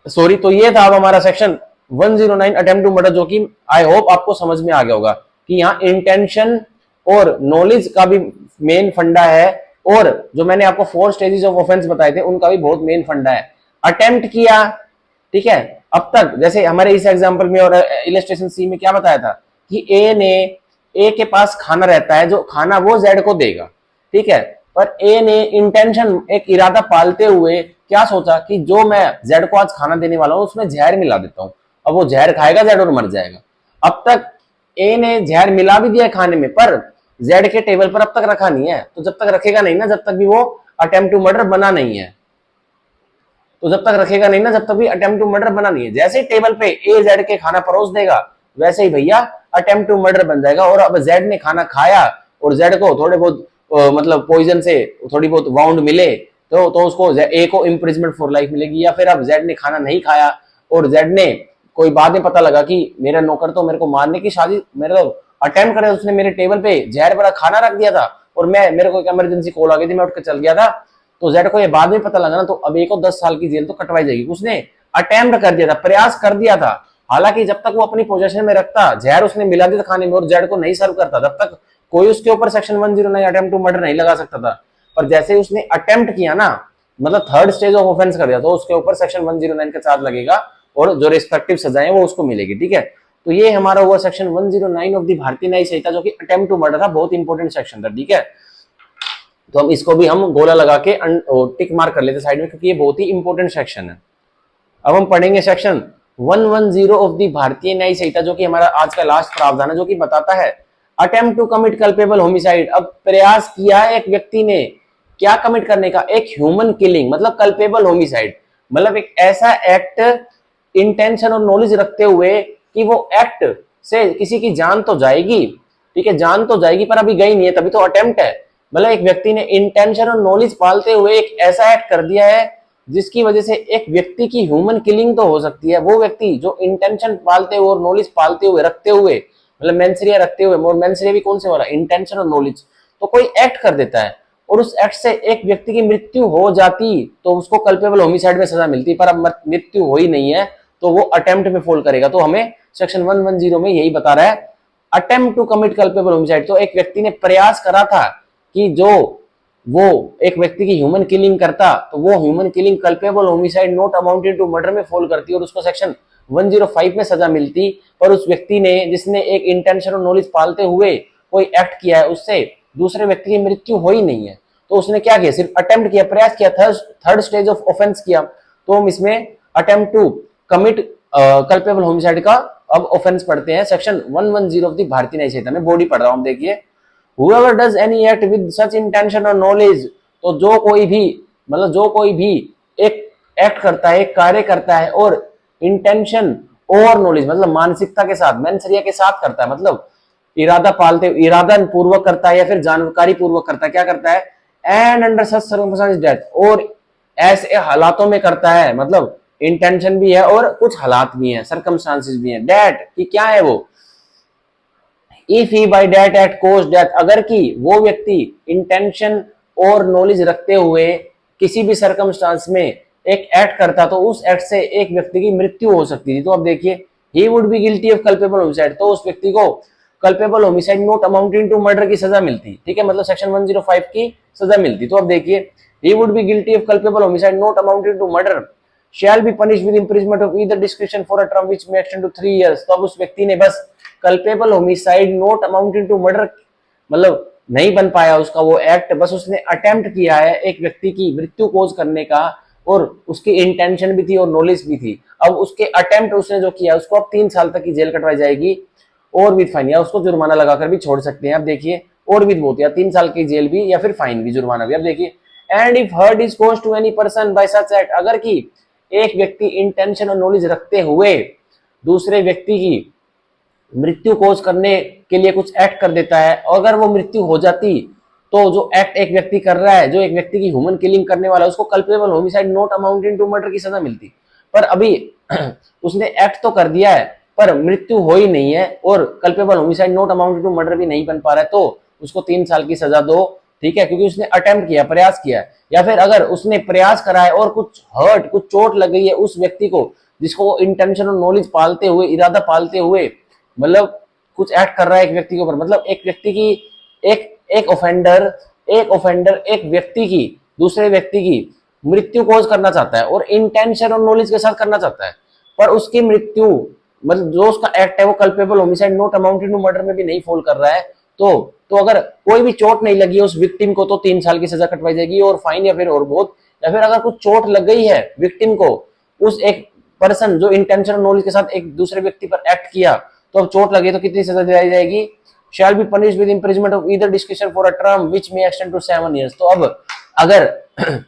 सॉरी, तो ये था अब हमारा सेक्शन 109 अटेम्प्ट टू मर्डर, जो कि आई होप आपको समझ में आ गया होगा कि यहाँ इंटेंशन और नॉलेज का भी मेन फंडा है, और जो मैंने आपको 4 स्टेजेस ऑफ ऑफेंस बताए थे उनका भी बहुत मेन फंडा है। अटेम्प्ट किया, ठीक है, अब तक जैसे हमारे इस एग्जांपल में और इलस्ट्रेशन सी में क्या बताया था कि ए के पास खाना रहता है, जो खाना वो जेड को देगा। ठीक है, पर ए ने इंटेंशन, एक इरादा पालते हुए क्या सोचा कि जो मैं जेड को आज खाना देने वाला हूं उसमें जहर मिला देता हूं, अब वो जहर खाएगा जेड और मर जाएगा। अब तक ए ने जहर मिला भी दिया खाने में, पर जेड के टेबल पर अब तक रखा नहीं है, तो जब तक रखेगा नहीं ना, जब तक भी वो अटेम्प्ट टू मर्डर बना नहीं है, तो जब तक रखेगा नहीं ना, जब तक भी अटेम्प्ट टू मर्डर बना नहीं है। जैसे ही टेबल पे ए जेड के खाना परोस देगा, वैसे ही भैया अटेम्प्ट टू मर्डर बन जाएगा। और अब जेड ने खाना खाया और जेड को थोड़े बहुत मतलब पॉइजन से थोड़ी बहुत वाउंड मिले, तो उसको ए को इम्प्रिजमेंट फॉर लाइफ मिलेगी। या फिर अब जेड ने खाना नहीं खाया और जेड ने कोई बाद में पता लगा कि मेरा नौकर तो मेरे को मारने की मेरे को अटेम्प्ट करे, उसने मेरे टेबल पे जहर भरा खाना रख दिया था और मेरे को एक इमरजेंसी कॉल आ गई थी, मैं उठ कर चल गया था, तो जेड को ये बाद में पता लगा ना, तो अब ए को 10 साल की जेल तो कटवाई जाएगी। उसने अटेम्प्ट कर दिया था, प्रयास कर दिया था, हालांकि जब तक वो अपनी पोजीशन में रखता, जहर उसने मिला दिया था खाने में और जेड को नहीं सर्व करता, तब तक कोई उसके ऊपर सेक्शन 109 अटेम्प्ट टू मर्डर नहीं लगा सकता था। पर जैसे ही उसने अटेम्प्ट किया ना, मतलब 3rd स्टेज ऑफ ऑफेंस कर दिया, तो उसके ऊपर सेक्शन 109 का चार्ज लगेगा और जो रिस्पेक्टिव सजाएं वो उसको मिलेगी। ठीक है, तो ये हमारा हुआ सेक्शन 109 ऑफ द भारतीय न्याय संहिता, जो कि अटेम्प्ट टू मर्डर था, बहुत इंपॉर्टेंट सेक्शन था। ठीक है, तो हम इसको भी हम गोला लगा के टिक मार्क कर लेते साइड में, क्योंकि ये बहुत ही इंपॉर्टेंट सेक्शन है। अब हम पढ़ेंगे सेक्शन 110 ऑफ दी भारतीय न्याय संहिता, जो कि हमारा आज का लास्ट प्रावधान है, जो कि बताता है attempt to commit culpable homicide. अब प्रयास किया है एक व्यक्ति ने क्या कमिट करने का, एक ह्यूमन किलिंग, मतलब कल्पेबल होमिसाइड, मतलब एक ऐसा एक्ट इंटेंशन और नॉलेज रखते हुए कि वो एक्ट से किसी की जान तो जाएगी, ठीक है, जान तो जाएगी पर अभी गई नहीं है, तभी तो अटेम्प्ट है। मतलब एक व्यक्ति ने इंटेंशन और नॉलेज पालते हुए एक ऐसा एक्ट कर दिया है जिसकी वजह से एक व्यक्ति की ह्यूमन किलिंग तो हो सकती है। वो व्यक्ति जो इंटेंशन पालते हुए और नॉलेज पालते हुए रखते हुए, मतलब मेंसरिया रखते हुए, और मेंसरिया भी कौन से वाला, इंटेंशन और नॉलेज, तो कोई एक्ट कर देता है और उस एक्ट से एक व्यक्ति की मृत्यु हो जाती तो उसको कल्पेबल होमिसाइड में सजा मिलती, पर अब मृत्यु हो ही नहीं है तो वो अटेम्प्ट में फॉल करेगा। तो हमें सेक्शन 110 में यही बता रहा है, attempt to commit culpable homicide. तो एक व्यक्ति ने प्रयास करा था कि जो वो एक व्यक्ति की ह्यूमन किलिंग करता, तो वो human killing culpable homicide not amounted to murder में फॉल करती और उसको सेक्शन 105 में सजा मिलती। पर उस व्यक्ति ने, जिसने एक इंटेंशन और नॉलेज पालते हुए कोई एक्ट किया है, उससे दूसरे व्यक्ति की मृत्यु हो ही नहीं है, तो उसने क्या किया, सिर्फ अटेम्प्ट किया, प्रयास किया, थर्ड स्टेज ऑफ ऑफेंस किया। तो हम इसमें attempt to commit culpable homicide का अब ऑफेंस पढ़ते हैं, सेक्शन 110 ऑफ द भारतीय न्याय संहिता में। बॉडी पढ़ रहा हूं, देखिए, whoever does any act with such intention or knowledge, तो जो कोई भी, मतलब जो कोई भी एक एक्ट करता है, एक कार्य करता है और इंटेंशन और नॉलेज, मतलब मानसिकता के साथ, मेंसरिया के साथ करता है, मतलब इरादा पालते, इरादा पूर्वक करता है या फिर जानकारी पूर्वक करता है, क्या करता है, and under such circumstances death, और ऐसे हालातों में करता है, मतलब इंटेंशन भी है और कुछ हालात भी हैं, सर्कमस्टेंसेस भी हैं, डेट कि क्या है वो, if he by that act cause death, अगर कि वो व्यक्ति इंटेंशन और नॉलेज रखते हुए किसी भी सर्कमस्टांस में एक एक्ट करता तो उस एक्ट से एक व्यक्ति की मृत्यु हो सकती थी। तो अब देखिए, he would be guilty of culpable homicide, तो उस व्यक्ति को culpable homicide not amounting to murder की सजा मिलती, ठीक है, मतलब सेक्शन 105 की सजा मिलती। तो अब देखिए, he would be guilty of culpable homicide not amounting to murder shall be punished with imprisonment of either description for a term which may extend to 3 years. तो अब उस व्यक्ति ने बस culpable homicide not amounting to murder, मतलब नहीं बन पाया उसका वो एक्ट, बस उसने अटेम्प्ट किया है एक व्यक्ति की मृत्यु कोज करने का, और उसकी इंटेंशन भी थी और नॉलेज भी थी। अब उसके अटेम्प्ट उसने जो किया उसको अब 3 साल तक की जेल कटवाई जाएगी और विद फाइन, या उसको जुर्माना लगाकर भी छोड़ सकते हैं। अब देखिए, और विद बोथ, या 3 साल की जेल भी या फिर फाइन भी, जुर्माना भी। अब देखिए, and if hurt is cause to any person by such act, अगर की एक व्यक्ति इंटेंशन और नॉलेज रखते हुए दूसरे व्यक्ति की मृत्यु कोज करने के लिए कुछ एक्ट कर देता है, और अगर वो मृत्यु हो जाती तो जो एक्ट एक व्यक्ति कर रहा है, जो एक व्यक्ति की ह्यूमन किलिंग करने वाला है, उसको culpable homicide not amounting to murder की सजा मिलती। पर अभी उसने एक्ट तो कर दिया है पर मृत्यु हो ही नहीं है और culpable homicide not amounting to murder भी नहीं बन पा रहा है, तो उसको 3 साल की सजा दो, ठीक है, क्योंकि उसने अटेम्प्ट किया, प्रयास किया। या फिर अगर उसने प्रयास करा है और कुछ हर्ट, कुछ चोट लग गई है उस व्यक्ति को, जिसको वो इंटेंशन और नॉलेज पालते हुए, इरादा पालते हुए, मतलब कुछ एक्ट कर रहा है एक व्यक्ति के ऊपर, मतलब एक व्यक्ति की, एक ऑफेंडर एक व्यक्ति की, दूसरे व्यक्ति की मृत्यु कोज करना चाहता है और इंटेंशन और नॉलेज के साथ करना चाहता है, पर उसकी मृत्यु, मतलब जो उसका एक्ट है वो culpable homicide not amounting to murder में भी नहीं फॉल कर रहा है, तो अगर कोई भी चोट नहीं लगी है उस विक्टिम को तो 3 साल की सजा कटवाई जाएगी और फाइन, या फिर और बहुत, या फिर अगर कुछ चोट लग गई है विक्टिम को, उस एक पर्सन जो इंटेंशन और नॉलेज के साथ एक दूसरे व्यक्ति पर एक्ट किया, तो अब चोट लगे तो कितनी सजा दिलाई जाएगी, shall be punished with imprisonment of either description for a term which may extend to 7 years. तो अब अगर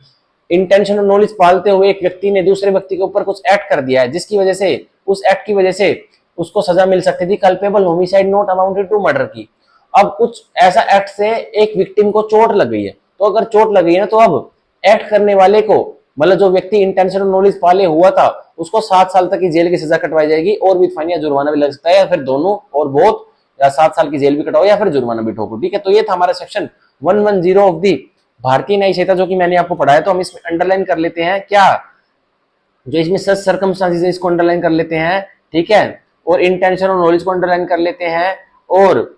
इंटेंशन और नॉलेज पालते हुए एक व्यक्ति ने दूसरे व्यक्ति के ऊपर कुछ एक्ट कर दिया है जिसकी वजह से, उस एक्ट की वजह से उसको सजा मिल सकती थी culpable homicide not amounted to murder की। अब कुछ ऐसा एक्ट से एक विक्टिम को चोट लग गई है, तो अगर चोट लग गई है ना, तो अब एक्ट करने वाले को, मतलब जो व्यक्ति इंटेंशन और नॉलेज पाले हुआ था, उसको 7 साल तक की जेल की सजा कटवाई जाएगी और विद फाइन या जुर्माना भी लग सकता है, या फिर दोनों और बोथ, या 7 साल की जेल भी कटाओ या फिर जुर्माना भी ठोको, ठीक है। तो ये था हमारा सेक्शन 110 ऑफ दी भारतीय न्याय संहिता, जो कि मैंने आपको पढ़ाया। तो हम इसमें अंडरलाइन कर लेते हैं क्या, जो इसमें सच सर्कमस्टांसेस है इसको अंडरलाइन कर लेते हैं, ठीक है, और इंटेंशन और नॉलेज को अंडरलाइन कर लेते हैं, और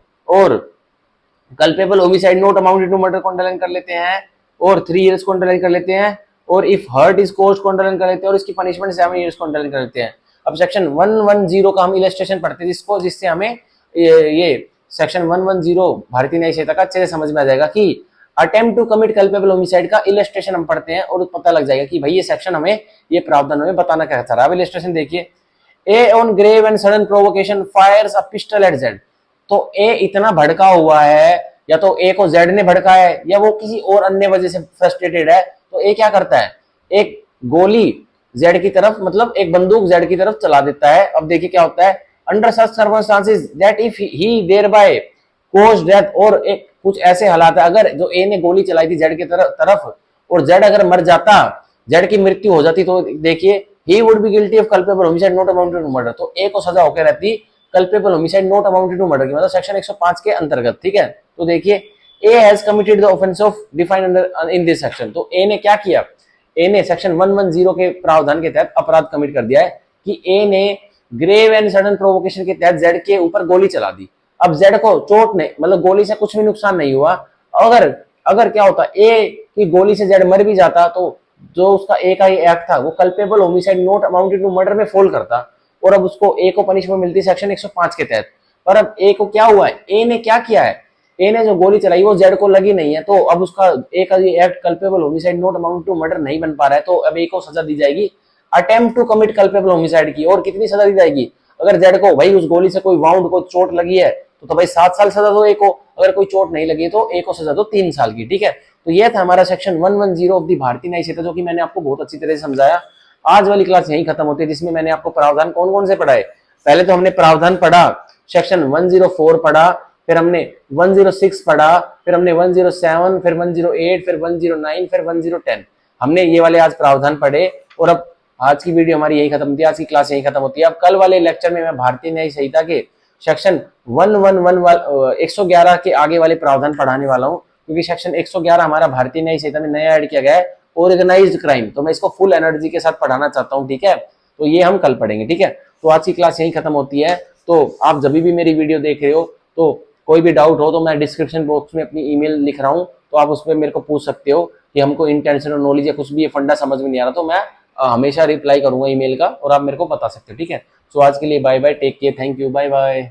culpable homicide not amounted to murder को अंडरलाइन कर लेते हैं, और 3 इयर्स को अंडरलाइन कर लेते हैं, और इफ हर्ट इज कोज्ड को अंडरलाइन कर लेते हैं, और इसकी पनिशमेंट 7 इयर्स को अंडरलाइन कर लेते हैं। अब सेक्शन 110 का हम इलस्ट्रेशन पढ़ते हैं, जिससे हमें ये सेक्शन 110 भारतीय न्याय संहिता का अच्छे से समझ में आ जाएगा कि attempt to commit culpable homicide का इलस्ट्रेशन हम पढ़ते हैं और पता लग जाएगा कि भाई ये सेक्शन हमें, ये प्रावधान हमें बताना क्या चाह रहा है। अब इलस्ट्रेशन देखिए, A on grave and sudden provocation fires a pistol at Z. तो ए इतना भड़का हुआ है, या तो ए को जेड ने भड़काया है या वो किसी और अन्य वजह से फ्रस्ट्रेटेड है, तो ए क्या करता है, एक गोली जेड की तरफ, मतलब एक बंदूक जेड की तरफ चला देता है। अब देखिए क्या होता है, under such circumstances that if he thereby cause death, और एक कुछ ऐसे हालात है अगर जो ए ने गोली चलाई थी जेड की तरफ और जेड अगर मर जाता, जेड की मृत्यु हो जाती, तो देखिए he would be guilty of culpable homicide not amounted to murder. तो ए को सजा होकर रहती culpable homicide not amounted to murder की, मतलब सेक्शन 105 के अंतर्गत, ठीक है। तो देखिए A has committed the offence of defined under in this section. तो ए ने क्या किया, ए ने सेक्शन 110 के प्रावधान के तहत अपराध कमिट कर दिया है कि ए ने ग्रेव एंड सडन प्रोवोकेशन के तहत जेड के ऊपर गोली चला दी। अब जेड को चोट नहीं, मतलब गोली से कुछ भी नुकसान नहीं हुआ। अगर अगर क्या होता, ए की गोली से जेड मर भी जाता, तो जो उसका ए का ये एक्ट था वो culpable homicide not amounted to murder में फॉल करता, और अब उसको ए को पनिशमेंट मिलती सेक्शन 105 के तहत। पर अब ए को क्या हुआ है, ए ने क्या किया है, ए ने जो गोली चलाई वो जेड को लगी नहीं है, तो अब उसका ए का ये act culpable homicide not amounted to murder नहीं बन पा रहा है, तो अब ए को सजा दी जाएगी attempt to commit culpable homicide की। और कितनी सजा दी जाएगी, अगर जेड को भाई उस गोली से कोई वाउंड को चोट लगी है तो भाई 7 साल सजा दो ए को, अगर कोई चोट नहीं लगी तो ए को सजा दो 3 साल की, ठीक है। तो ये था हमारा सेक्शन 110 ऑफ द भारतीय न्याय संहिता, जो कि मैंने आपको बहुत अच्छी तरह से समझाया। आज वाली क्लास यही खत्म होती है, जिसमें मैंने आपको प्रावधान कौन कौन से पढ़ाए। पहले तो हमने प्रावधान पढ़ा, सेक्शन 104 पढ़ा, फिर हमने 106 पढ़ा, फिर हमने 107, फिर 108, फिर 109, फिर 1010, हमने ये वाले आज प्रावधान पढ़े। और अब आज की वीडियो हमारी यही खत्म होती है, आज की क्लास यही खत्म होती है। अब कल वाले लेक्चर में मैं भारतीय न्याय संहिता के सेक्शन 111 के आगे वाले प्रावधान पढ़ाने वाला हूँ, क्योंकि सेक्शन 111 हमारा भारतीय न्याय संहिता में नया ऐड किया गया है, ऑर्गेनाइज्ड क्राइम। तो मैं इसको फुल एनर्जी के साथ पढ़ाना चाहता हूँ, ठीक है। तो ये हम कल पढ़ेंगे, ठीक है। तो आज की क्लास यही खत्म होती है। तो आप जब भी मेरी वीडियो देख रहे हो, तो कोई भी डाउट हो तो मैं डिस्क्रिप्शन बॉक्स में अपनी ईमेल लिख रहा हूँ, तो आप उसमें मेरे को पूछ सकते हो कि हमको इंटेंशनल नॉलेज या कुछ भी ये फंडा समझ में नहीं आ रहा, तो मैं हमेशा रिप्लाई करूंगा ईमेल का, और आप मेरे को बता सकते हो, ठीक है। सो आज के लिए bye bye, take care, thank you, bye bye.